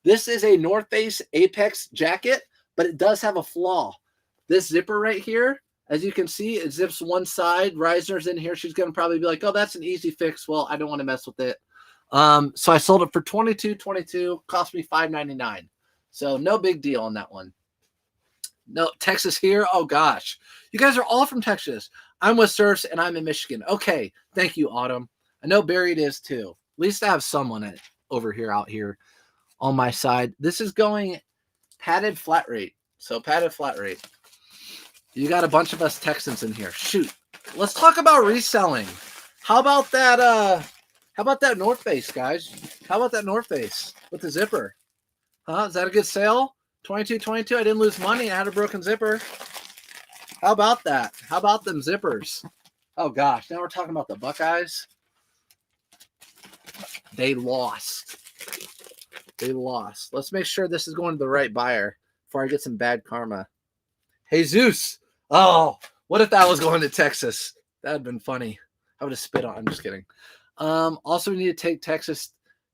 This is a North Face Apex jacket, but it does have a flaw. This zipper right here, as you can see, it zips one side. Reisner's in here. She's going to probably be like, oh, that's an easy fix. Well, I don't want to mess with it. So I sold it for $22.22. Cost me $5.99. So no big deal on that one. No, Texas here. Oh, gosh. You guys are all from Texas. I'm with Surfs, and I'm in Michigan. Okay. Thank you, Autumn. I know Buried is, too. At least I have someone over here, out here on my side. This is going padded flat rate. So padded flat rate. You got a bunch of us Texans in here. Shoot. Let's talk about reselling. How about that North Face, guys? How about that North Face with the zipper? Huh? Is that a good sale? $22.22. I didn't lose money. I had a broken zipper. How about that? How about them zippers? Oh, gosh. Now we're talking about the Buckeyes. They lost. They lost. Let's make sure this is going to the right buyer before I get some bad karma. Jesus. Oh, what if that was going to Texas? That would have been funny. I would have spit on. I'm just kidding. Also, we need to take Texas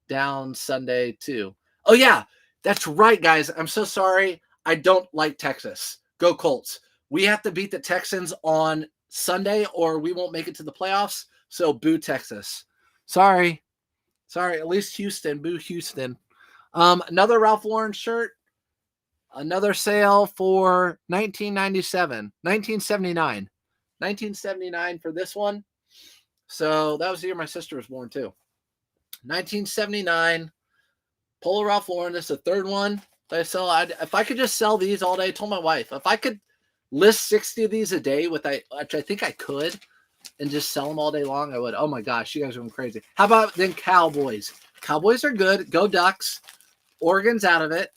down Sunday, too. Oh, yeah. That's right, guys. I'm so sorry. I don't like Texas. Go Colts. We have to beat the Texans on Sunday or we won't make it to the playoffs. So boo Texas. Sorry. At least Houston. Boo Houston. Another Ralph Lauren shirt. Another sale for $1979 for this one. So that was the year my sister was born too. $1979. Polo Ralph Lauren. This is the third one that I sell. If I could just sell these all day, I told my wife, if I could list 60 of these a day, which I think I could, and just sell them all day long, I would. Oh my gosh, you guys are going crazy. How about then Cowboys? Cowboys are good. Go Ducks. Oregon's out of it.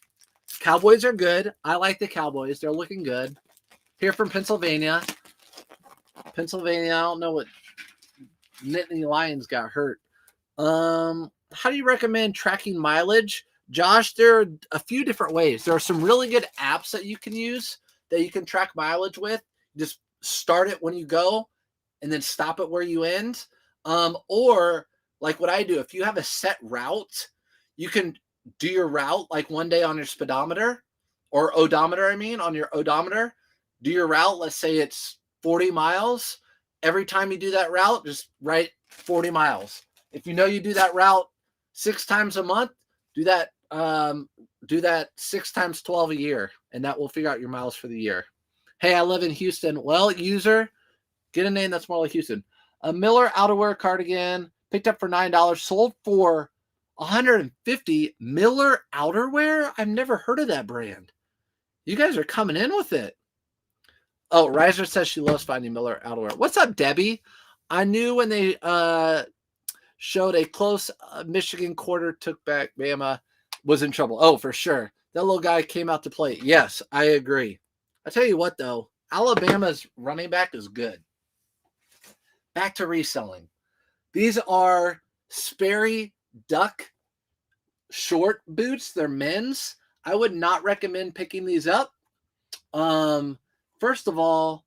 Cowboys are good. I like the Cowboys. They're looking good. Here from Pennsylvania. Pennsylvania, I don't know what Nittany Lions got hurt. How do you recommend tracking mileage? Josh, there are a few different ways. There are some really good apps that you can use that you can track mileage with. Just start it when you go and then stop it where you end. Or like what I do, if you have a set route, you can do your route like one day on your speedometer or odometer, on your odometer. Do your route. Let's say it's 40 miles. Every time you do that route, just write 40 miles. If you know you do that route 6 times a month, do that 6 times 12 a year, and that will figure out your miles for the year. Hey, I live in Houston. Well, user, get a name that's more like Houston. A Miller outerwear cardigan picked up for $9, sold for $150. Miller outerwear? I've never heard of that brand. You guys are coming in with it. Oh, Riser says she loves finding Miller outerwear. What's up, Debbie? I knew when they showed a close Michigan quarter took back Bama was in trouble. Oh, for sure. That little guy came out to play. Yes, I agree. I tell you what, though, Alabama's running back is good. Back to reselling. These are Sperry Duck short boots. They're men's. I would not recommend picking these up. First of all,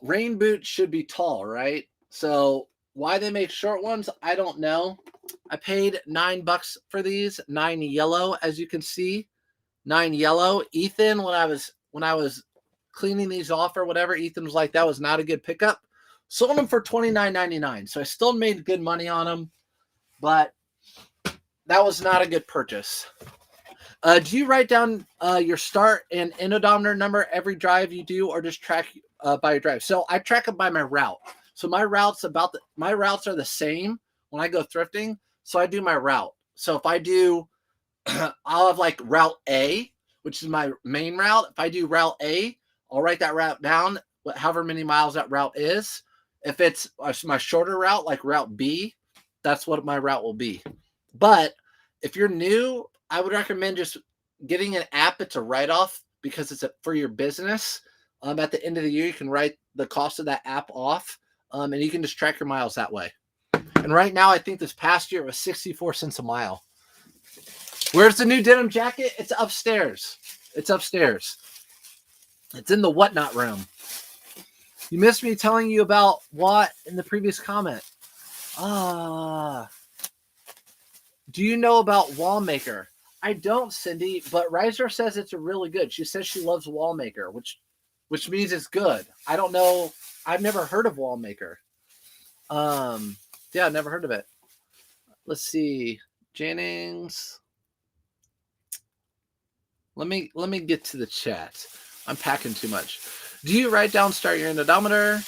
rain boots should be tall, right? So why they make short ones, I don't know. I paid $9 for these, 9 yellow, as you can see, 9 yellow. Ethan, when I was cleaning these off or whatever, Ethan was like, that was not a good pickup. Sold them for $29.99. So I still made good money on them, but that was not a good purchase. Do you write down your start and end odometer number every drive you do, or just track by your drive? So I track it by my route. So my routes are the same when I go thrifting. So I do my route. So if I do, I'll have like route A, which is my main route. If I do route A, I'll write that route down, however many miles that route is. If it's my shorter route, like route B, that's what my route will be. But if you're new, I would recommend just getting an app. It's a write-off because it's for your business. At the end of the year, you can write the cost of that app off, and you can just track your miles that way. And right now, I think this past year it was 64 cents a mile. Where's the new denim jacket? It's upstairs. It's in the whatnot room. You missed me telling you about what in the previous comment. Do you know about Wallmaker? I don't, Cindy, but Riser says it's really good. She says she loves Wallmaker, which means it's good. I don't know. I've never heard of Wallmaker. Yeah, I've never heard of it. Let's see. Jennings. Let me get to the chat. I'm packing too much. Do you write down start your end odometer?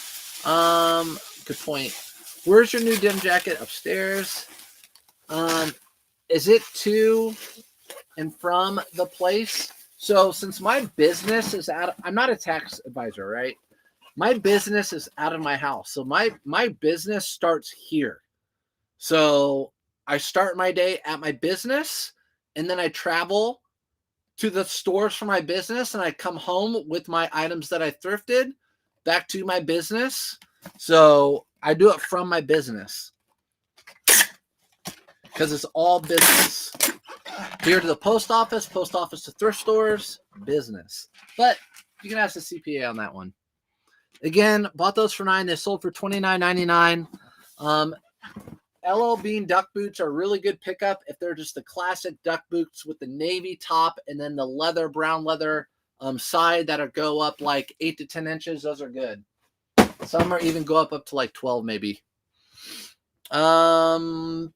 Good point. Where's your new denim jacket? Upstairs. Is it to and from the place? So since my business is I'm not a tax advisor, right? My business is out of my house. So my business starts here. So I start my day at my business, and then I travel to the stores for my business, and I come home with my items that I thrifted back to my business. So I do it from my business because it's all business. Here to the post office to thrift stores, business. But you can ask the CPA on that one. Again, bought those for $9. They sold for $29.99. LL Bean duck boots are a really good pickup if they're just the classic duck boots with the navy top and then the brown leather side that go up like 8 to 10 inches. Those are good. Some are even go up to like 12 maybe. Y'all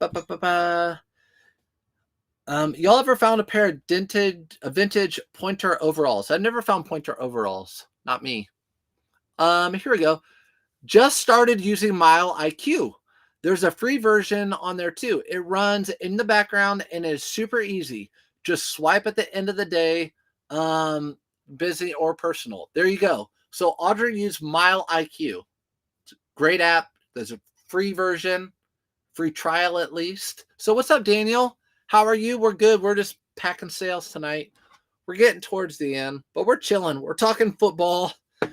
ever found a pair of vintage pointer overalls? I've never found pointer overalls. Not me. Here we go. Just started using Mile IQ. There's a free version on there too. It runs in the background and is super easy. Just swipe at the end of the day, busy or personal. There you go. So Audrey used Mile IQ. It's a great app. There's a free version, free trial at least. So what's up, Daniel? How are you? We're good. We're just packing sales tonight. We're getting towards the end, but we're chilling. We're talking football. I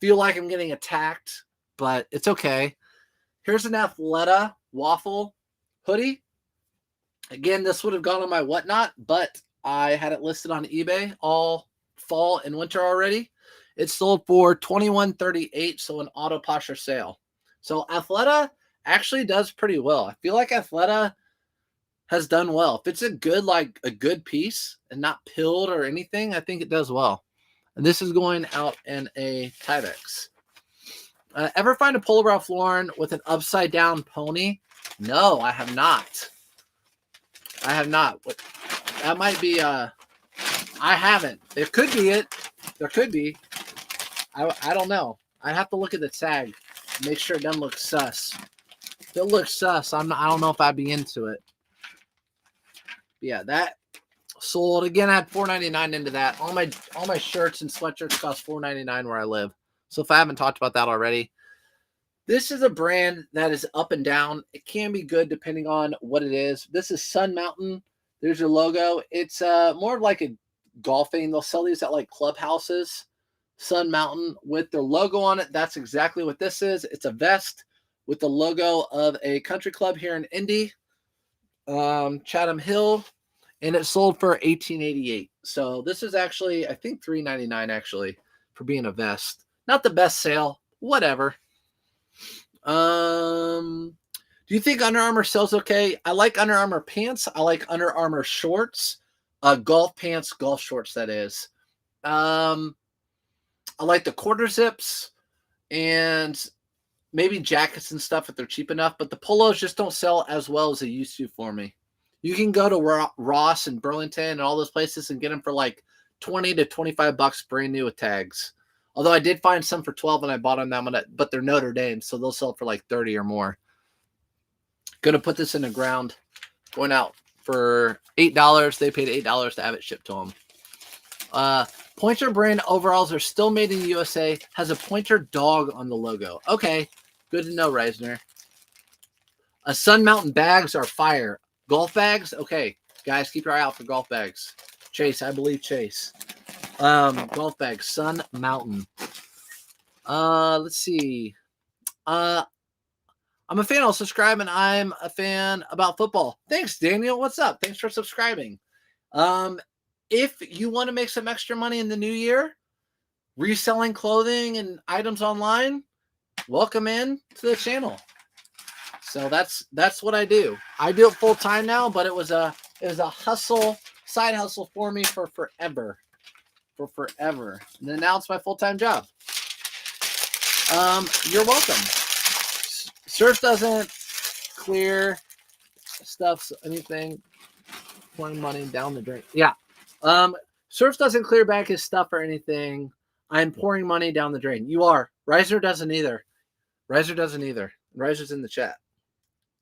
feel like I'm getting attacked, but it's okay. Here's an Athleta waffle hoodie. Again, this would have gone on my whatnot, but I had it listed on eBay all fall and winter already. It sold for $21.38, so an auto posture sale. So Athleta actually does pretty well. I feel like Athleta has done well. If it's a good piece and not pilled or anything, I think it does well. And this is going out in a Tyvek. Ever find a Polo Ralph Lauren with an upside down pony? No, I have not. I have not. That might be I haven't. It could be it. There could be. I don't know. I'd have to look at the tag. Make sure it doesn't look sus. If it looks sus, I don't know if I'd be into it. But yeah, that sold. Again, I had $4.99 into that. All my shirts and sweatshirts cost $4.99 where I live. So if I haven't talked about that already, this is a brand that is up and down. It can be good depending on what it is. This is Sun Mountain. There's your logo. It's more of like a golfing. They'll sell these at like clubhouses. Sun Mountain with their logo on it. That's exactly what this is. It's a vest with the logo of a country club here in Indy, Chatham Hill, and it sold for $18.88. So this is actually, I think, $3.99 actually for being a vest. Not the best sale. Whatever. Do you think Under Armour sells okay? I like Under Armour pants. I like Under Armour shorts. Golf pants, golf shorts, that is. I like the quarter zips and maybe jackets and stuff if they're cheap enough, but the polos just don't sell as well as they used to for me. You can go to Ross and Burlington and all those places and get them for like 20 to 25 bucks brand new with tags. Although I did find some for 12 and I bought them, but they're Notre Dame, so they'll sell for like 30 or more. Gonna put this in the ground, going out for $8. They paid $8 to have it shipped to them. Pointer brand overalls are still made in the USA. Has a pointer dog on the logo. Okay, good to know, Reisner. Sun Mountain bags are fire. Golf bags? Okay, guys, keep your eye out for golf bags. Chase, I believe Chase. Golf bags, Sun Mountain. Let's see. I'm a fan. I'll subscribe, and I'm a fan about football. Thanks, Daniel. What's up? Thanks for subscribing. If you want to make some extra money in the new year, reselling clothing and items online, welcome in to the channel. So that's what I do. I do it full time now, but it was a hustle, side hustle for me for forever. And then now it's my full-time job. You're welcome. Surf doesn't clear stuff, anything, pouring money down the drain. Yeah. Surf doesn't clear back his stuff or anything. I'm pouring money down the drain. You are. Riser doesn't either. Riser's in the chat.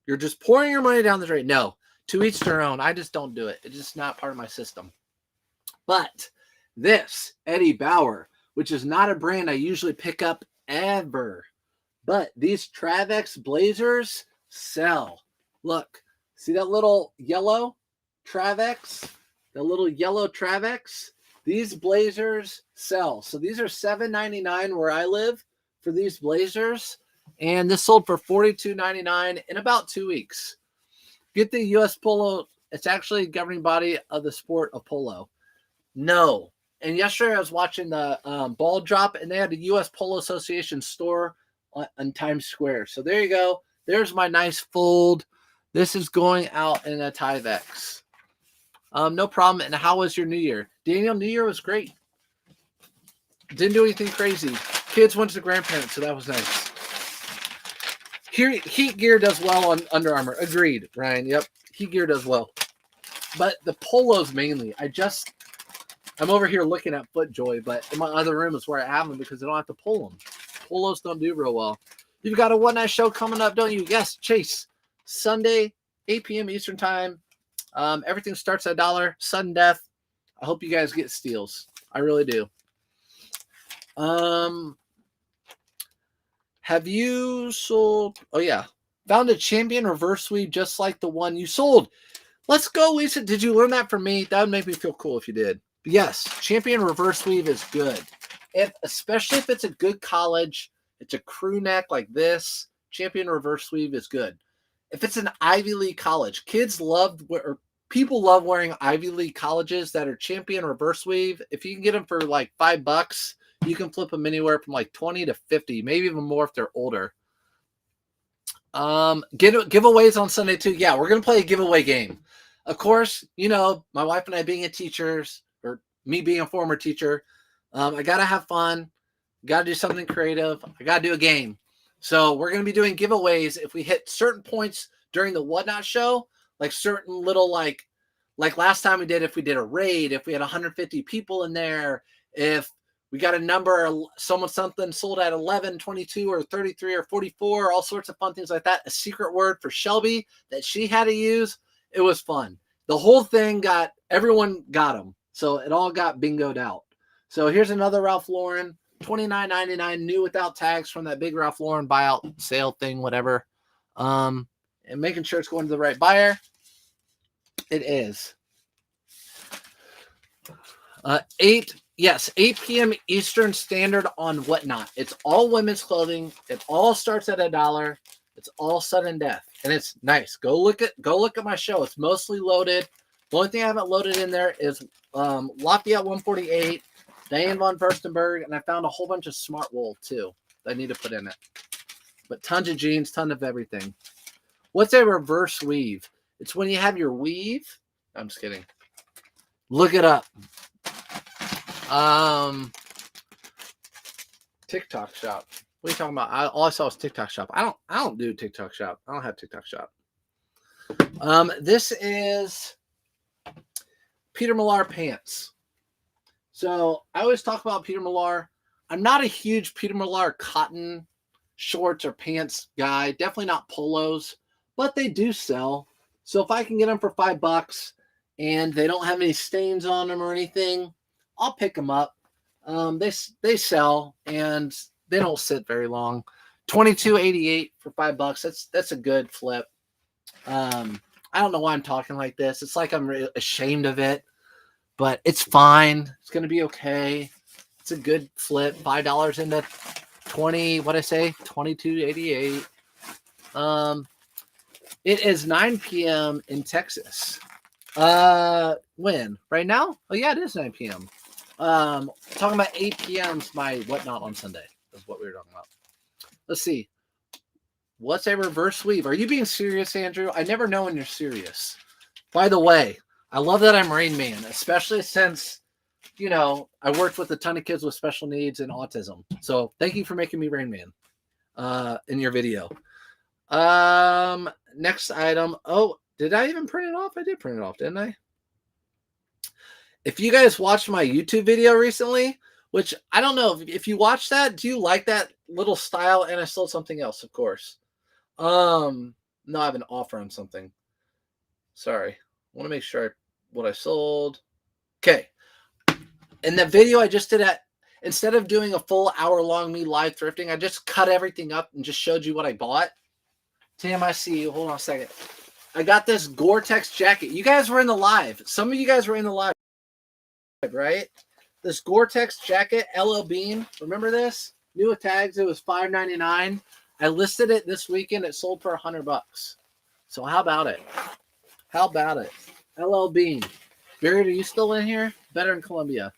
You're just pouring your money down the drain. No, to each their own. I just don't do it. It's just not part of my system. But this Eddie Bauer, which is not a brand I usually pick up ever, but these Travex blazers sell. Look, see that little yellow Travex? The little yellow Travex? These blazers sell. So these are $7.99 where I live for these blazers. And this sold for $42.99 in about 2 weeks. Get the U.S. Polo. It's actually governing body of the sport of polo. No. And yesterday I was watching the ball drop, and they had the U.S. Polo Association store on Times Square. So there you go. There's my nice fold. This is going out in a Tyvek. No problem. And how was your New Year? Daniel, New Year was great. Didn't do anything crazy. Kids went to the grandparents, so that was nice. Heat gear does well on Under Armour. Agreed, Ryan. Yep. Heat gear does well. But the polos mainly. I'm over here looking at FootJoy, but in my other room is where I have them because I don't have to pull them. Polos don't do real well. You've got a one-night show coming up, don't you? Yes, Chase. Sunday, 8 p.m. Eastern Time. Everything starts at $1. Sudden death. I hope you guys get steals. I really do. Have you sold? Oh, yeah. Found a champion reverse sweep just like the one you sold. Let's go, Lisa. Did you learn that from me? That would make me feel cool if you did. But yes, champion reverse weave is good. Especially if it's a good college, it's a crew neck like this, champion reverse weave is good. If it's an Ivy League college, or people love wearing Ivy League colleges that are champion reverse weave. If you can get them for like $5, you can flip them anywhere from like 20 to 50, maybe even more if they're older. Giveaways on Sunday too. Yeah, we're gonna play a giveaway game. Of course, you know, my wife and I being teachers, or me being a former teacher, I gotta have fun. Gotta do something creative. I gotta do a game. So we're gonna be doing giveaways if we hit certain points during the Whatnot show, like certain little like last time we did, if we did a raid, if we had 150 people in there, if we got a number, something sold at 11, 22, or 33, or 44, all sorts of fun things like that. A secret word for Shelby that she had to use. It was fun. The whole thing everyone got them. So it all got bingoed out. So here's another Ralph Lauren, $29.99, new without tags from that big Ralph Lauren buyout sale thing, whatever. And making sure it's going to the right buyer. It is. 8 p.m. Eastern Standard on Whatnot. It's all women's clothing. It all starts at $1. It's all sudden death, and it's nice. Go look at my show. It's mostly loaded. The only thing I haven't loaded in there is Lafayette 148, Diane von Furstenberg, and I found a whole bunch of smart wool too that I need to put in it. But tons of jeans, tons of everything. What's a reverse weave? It's when you have your weave. I'm just kidding. Look it up. TikTok shop. What are you talking about? All I saw was TikTok shop. I don't do TikTok shop. I don't have TikTok shop. This is Peter Millar pants. So I always talk about Peter Millar. I'm not a huge Peter Millar cotton shorts or pants guy. Definitely not polos, but they do sell. So if I can get them for $5 and they don't have any stains on them or anything, I'll pick them up. They sell and they don't sit very long. $22.88 for $5. That's a good flip. I don't know why I'm talking like this. It's like I'm ashamed of it, but it's fine. It's gonna be okay. It's a good flip. $5 into 20. What I say? $22.88. It is 9 p.m. in Texas. When? Right now? Oh yeah, it is 9 p.m. Talking about 8 p.m.'s my Whatnot on Sunday. That's what we were talking about. Let's see. What's a reverse weave? Are you being serious, Andrew? I never know when you're serious. By the way, I love that I'm Rain Man, especially since, you know, I worked with a ton of kids with special needs and autism. So thank you for making me Rain Man in your video. Next item. Oh, did I even print it off? I did print it off, didn't I? If you guys watched my YouTube video recently, which I don't know if you watched that, do you like that little style? And I sold something else, of course. No, I have an offer on something. Sorry. I want to make sure what I sold. Okay. In the video I just did instead of doing a full hour-long me live thrifting, I just cut everything up and just showed you what I bought. Tam, I see you. Hold on a second. I got this Gore-Tex jacket. You guys were in the live. Some of you guys were in the live, right? This Gore-Tex jacket, LL Bean. Remember this? New with tags. It was $5.99. I listed it this weekend. It sold for $100. So how about it? How about it? LL Bean. Barrett, are you still in here? Better in Columbia.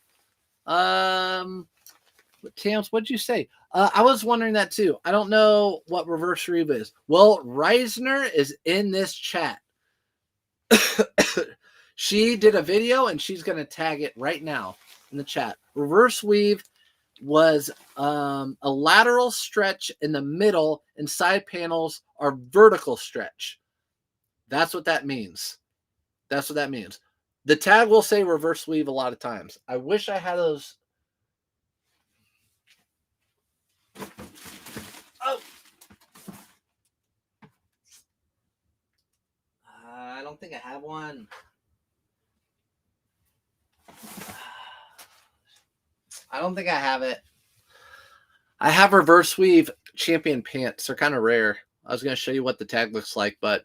Tams, what'd you say? I was wondering that too. I don't know what reverse weave is. Well, Reisner is in this chat. She did a video and she's going to tag it right now in the chat. Reverse weave was a lateral stretch in the middle and side panels are vertical stretch. That's what that means. That's what that means. The tag will say reverse weave a lot of times. I wish I had those. Oh. I don't think I have one. I don't think I have it. I have reverse weave champion pants. They're kind of rare. I was going to show you what the tag looks like, but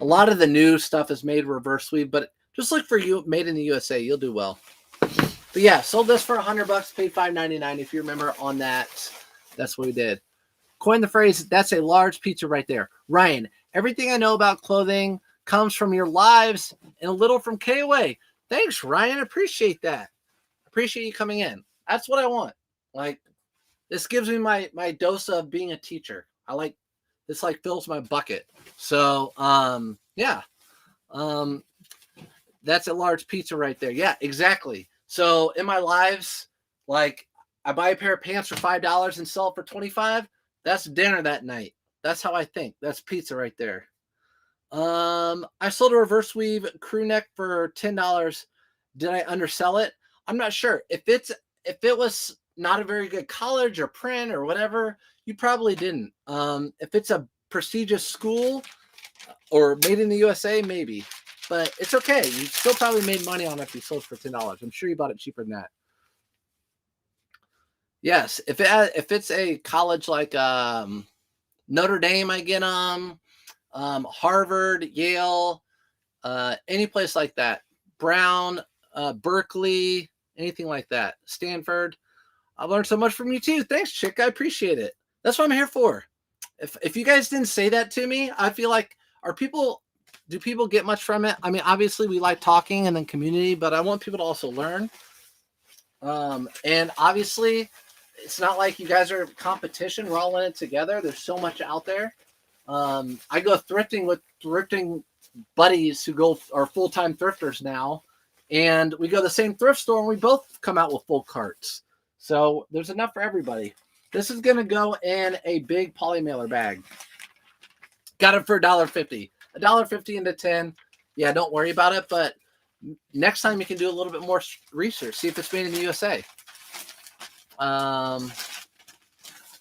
A lot of the new stuff is made reverse weave, but just look for you made in the USA. You'll do well. But yeah, sold this for $100, paid $5.99. If you remember on that, that's what we did. Coin the phrase, that's a large pizza right there. Ryan, everything I know about clothing comes from your lives and a little from KOA. Thanks, Ryan. Appreciate that. Appreciate you coming in. That's what I want. Like, this gives me my dose of being a teacher. I like this, like fills my bucket. So yeah. That's a large pizza right there. Yeah, exactly. So in my lives, like I buy a pair of pants for $5 and sell it for $25. That's dinner that night. That's how I think. That's pizza right there. I sold a reverse weave crew neck for $10. Did I undersell it? I'm not sure. If it was not a very good college or print or whatever, you probably didn't. If it's a prestigious school or made in the USA, maybe. But it's okay. You still probably made money on it if you sold for $10. I'm sure you bought it cheaper than that. Yes, if it's a college like Notre Dame, I get them. Harvard, Yale, any place like that. Brown, Berkeley, anything like that. Stanford. I've learned so much from you too. Thanks, Chick. I appreciate it. That's what I'm here for. If you guys didn't say that to me, I feel like do people get much from it? I mean, obviously we like talking and then community, but I want people to also learn. And obviously it's not like you guys are competition. We're all in it together. There's so much out there. I go thrifting with thrifting buddies who are full-time thrifters now. And we go to the same thrift store and we both come out with full carts. So there's enough for everybody. This is going to go in a big poly mailer bag. Got it for $1.50. $1.50 into 10. Yeah, don't worry about it. But next time you can do a little bit more research. See if it's made in the USA. I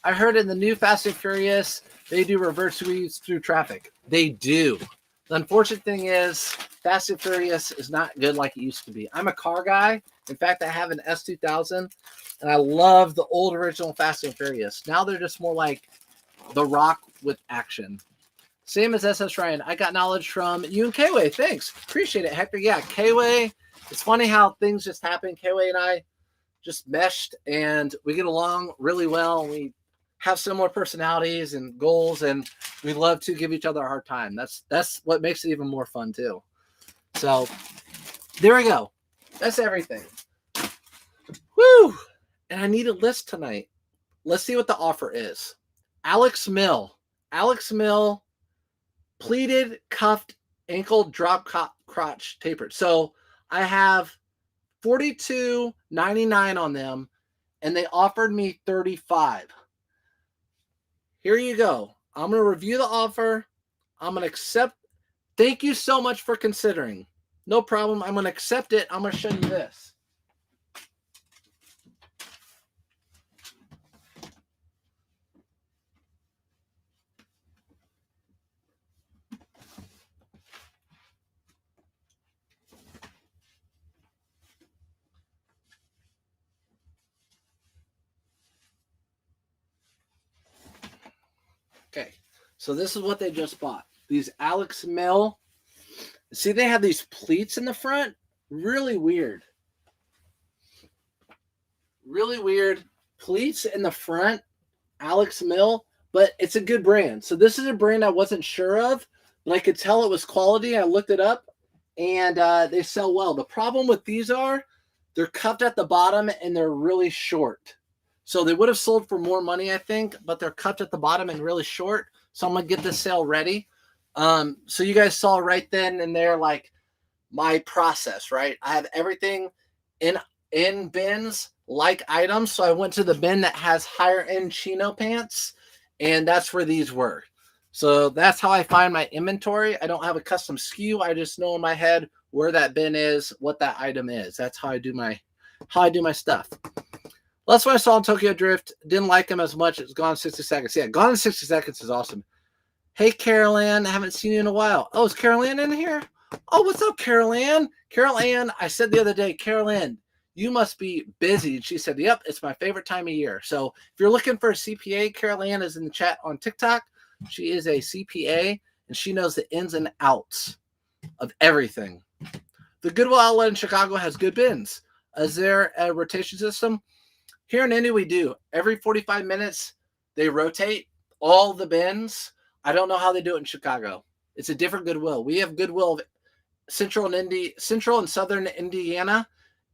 heard in the new Fast and Furious, they do reverse weaves through traffic. They do. The unfortunate thing is Fast and Furious is not good like it used to be. I'm a car guy. In fact, I have an S2000, and I love the old original Fast and Furious. Now they're just more like The Rock with action. Same as SS Ryan. I got knowledge from you and K-Way. Thanks. Appreciate it, Hector. Yeah, K-Way. It's funny how things just happen. K-Way and I just meshed, and we get along really well. We have similar personalities and goals, and we love to give each other a hard time. That's what makes it even more fun, too. So there we go. That's everything. Woo! And I need a list tonight. Let's see what the offer is. Alex Mill, pleated, cuffed, ankle, drop crotch, tapered. So I have $42.99 on them, and they offered me $35. Here you go. I'm going to review the offer. I'm going to accept. Thank you so much for considering. No problem. I'm going to accept it. I'm going to show you this. Okay, so this is what they just bought. These Alex Mill. See, they have these pleats in the front. Really weird. Really weird. Pleats in the front. Alex Mill. But it's a good brand. So this is a brand I wasn't sure of. But I could tell it was quality. I looked it up. And they sell well. The problem with these are they're cuffed at the bottom and they're really short. So they would have sold for more money, I think, but they're cuffed at the bottom and really short. So I'm going to get this sale ready. So you guys saw right then and there, like my process, right? I have everything in bins, like items. So I went to the bin that has higher end chino pants, and that's where these were. So that's how I find my inventory. I don't have a custom SKU. I just know in my head where that bin is, what that item is. That's how I do my stuff. That's what I saw in Tokyo Drift. Didn't like him as much. It's Gone in 60 Seconds. Yeah, Gone in 60 Seconds is awesome. Hey, Carol Ann. I haven't seen you in a while. Oh, is Carol Ann in here? Oh, what's up, Carol Ann? Carol Ann, I said the other day, Carol Ann, you must be busy. And she said, yep, it's my favorite time of year. So if you're looking for a CPA, Carol Ann is in the chat on TikTok. She is a CPA, and she knows the ins and outs of everything. The Goodwill outlet in Chicago has good bins. Is there a rotation system? Here in Indy, we do. Every 45 minutes, they rotate all the bins. I don't know how they do it in Chicago. It's a different Goodwill. We have Goodwill of Central and Southern Indiana,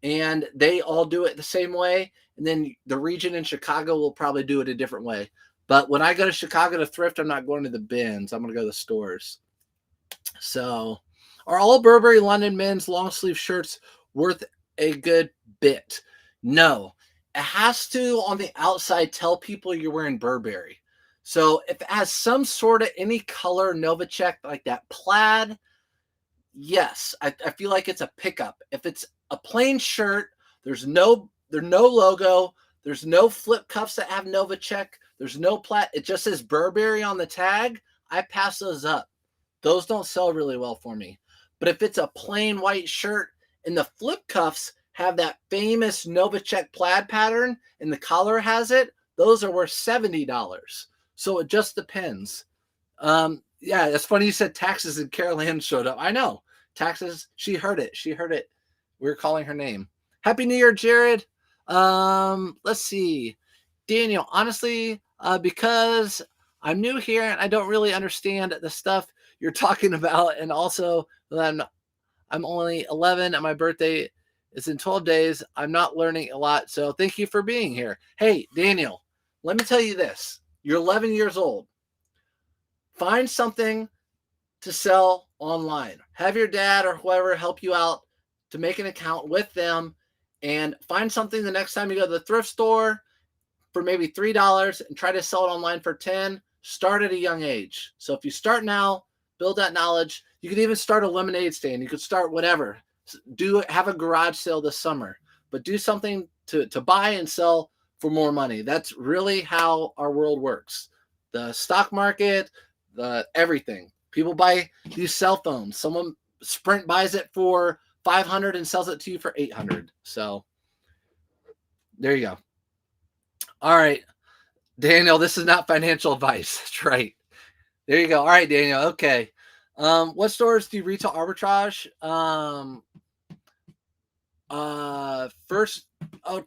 and they all do it the same way. And then the region in Chicago will probably do it a different way. But when I go to Chicago to thrift, I'm not going to the bins. I'm going to go to the stores. So, are all Burberry London men's long sleeve shirts worth a good bit? No. It has to, on the outside, tell people you're wearing Burberry. So if it has some sort of any color Novacek, like that plaid, yes, I feel like it's a pickup. If it's a plain shirt, there's no logo, there's no flip cuffs that have Novacek, there's no plaid, it just says Burberry on the tag, I pass those up. Those don't sell really well for me. But if it's a plain white shirt and the flip cuffs have that famous Novacek plaid pattern and the collar has it, those are worth $70. So it just depends. Yeah, it's funny you said taxes and Carol Ann showed up. I know. Taxes, she heard it. She heard it. We were calling her name. Happy New Year, Jared. Let's see. Daniel, honestly, because I'm new here and I don't really understand the stuff you're talking about, and also that I'm only 11 and my birthday is in 12 days. I'm not learning a lot, so thank you for being here. Hey, Daniel, let me tell you this. You're 11 years old. Find something to sell online. Have your dad or whoever help you out to make an account with them, and find something the next time you go to the thrift store for maybe $3 and try to sell it online for $10. Start at a young age. So if you start now, build that knowledge. You could even start a lemonade stand. You could start whatever. Have a garage sale this summer, but do something to buy and sell for more money. That's really how our world works. The stock market, everything. People buy these cell phones. Someone Sprint buys it for $500 and sells it to you for $800. So there you go. All right, Daniel, this is not financial advice. That's right. There you go. All right, Daniel. Okay. What stores do you retail arbitrage?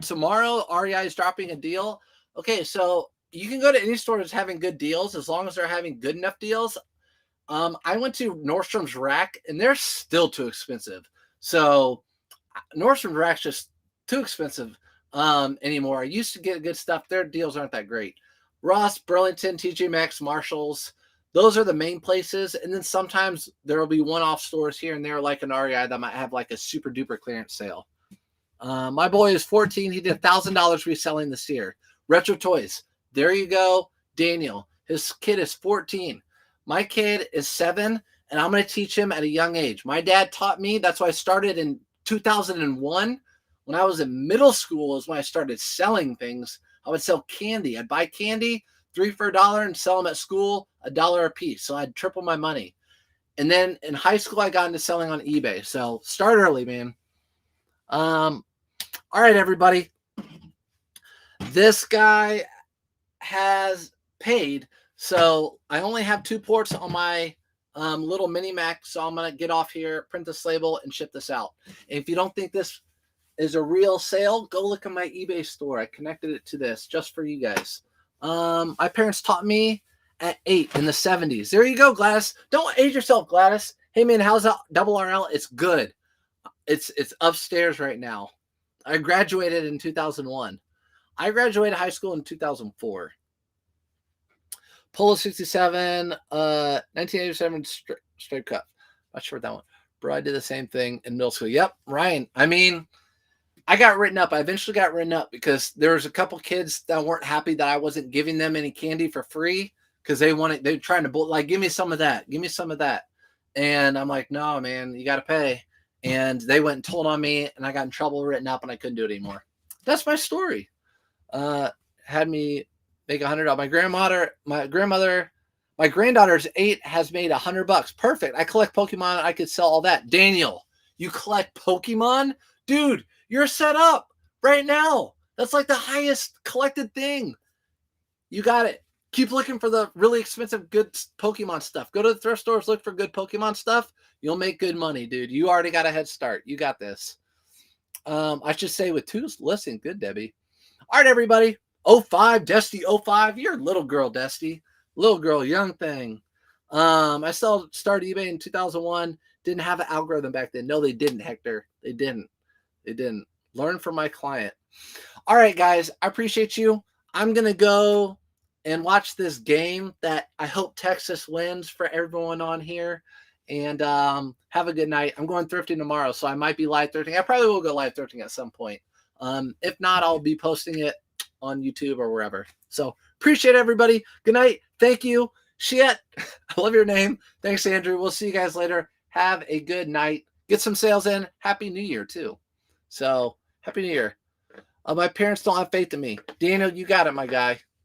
Tomorrow REI is dropping a deal. Okay, so you can go to any store that's having good deals as long as they're having good enough deals. I went to Nordstrom's Rack and they're still too expensive. So Nordstrom's Rack's just too expensive anymore. I used to get good stuff. Their deals aren't that great. Ross, Burlington, TJ Maxx, Marshalls, those are the main places. And then sometimes there will be one-off stores here and there, like an REI that might have like a super duper clearance sale. My boy is 14. He did $1,000 reselling this year. Retro Toys. There you go. Daniel. His kid is 14. My kid is 7, and I'm going to teach him at a young age. My dad taught me. That's why I started in 2001. When I was in middle school is when I started selling things. I would sell candy. I'd buy candy, 3 for $1, and sell them at school, $1 a piece. So I'd triple my money. And then in high school, I got into selling on eBay. So start early, man. All right, everybody. This guy has paid. So I only have 2 ports on my little mini Mac. So I'm going to get off here, print this label, and ship this out. And if you don't think this is a real sale, go look at my eBay store. I connected it to this just for you guys. My parents taught me at 8 in the 70s. There you go, Gladys. Don't age yourself, Gladys. Hey, man, how's that double RL? It's good. It's upstairs right now. I graduated in 2001. I graduated high school in 2004. Polo 67, 1987 straight cuff. Not sure what that one. Bro, I did the same thing in middle school. Yep, Ryan. I mean, I got written up. I eventually got written up because there was a couple kids that weren't happy that I wasn't giving them any candy for free because they were trying to like, give me some of that. Give me some of that. And I'm like, no, man, you got to pay. And they went and told on me, and I got in trouble, written up, and I couldn't do it anymore. That's my story. Had me make $100. My granddaughter's 8, has made $100. Perfect. I collect Pokemon. I could sell all that. Daniel, you collect Pokemon? Dude, you're set up right now. That's like the highest collected thing. You got it. Keep looking for the really expensive, good Pokemon stuff. Go to the thrift stores, look for good Pokemon stuff. You'll make good money, dude. You already got a head start. You got this. I should say with two listen, good, Debbie. All right, everybody. 05, Desty 05. You're a little girl, Desty. Little girl, young thing. I started eBay in 2001. Didn't have an algorithm back then. No, they didn't, Hector. They didn't. They didn't. Learn from my client. All right, guys. I appreciate you. I'm going to go and watch this game that I hope Texas wins for everyone on here. And have a good night. I'm going thrifting tomorrow, so I might be live thrifting. I probably will go live thrifting at some point. If not, I'll be posting it on YouTube or wherever. So appreciate everybody. Good night. Thank you. Shit. I love your name. Thanks, Andrew. We'll see you guys later. Have a good night. Get some sales in. Happy New Year, too. So, Happy New Year. My parents don't have faith in me. Daniel, you got it, my guy.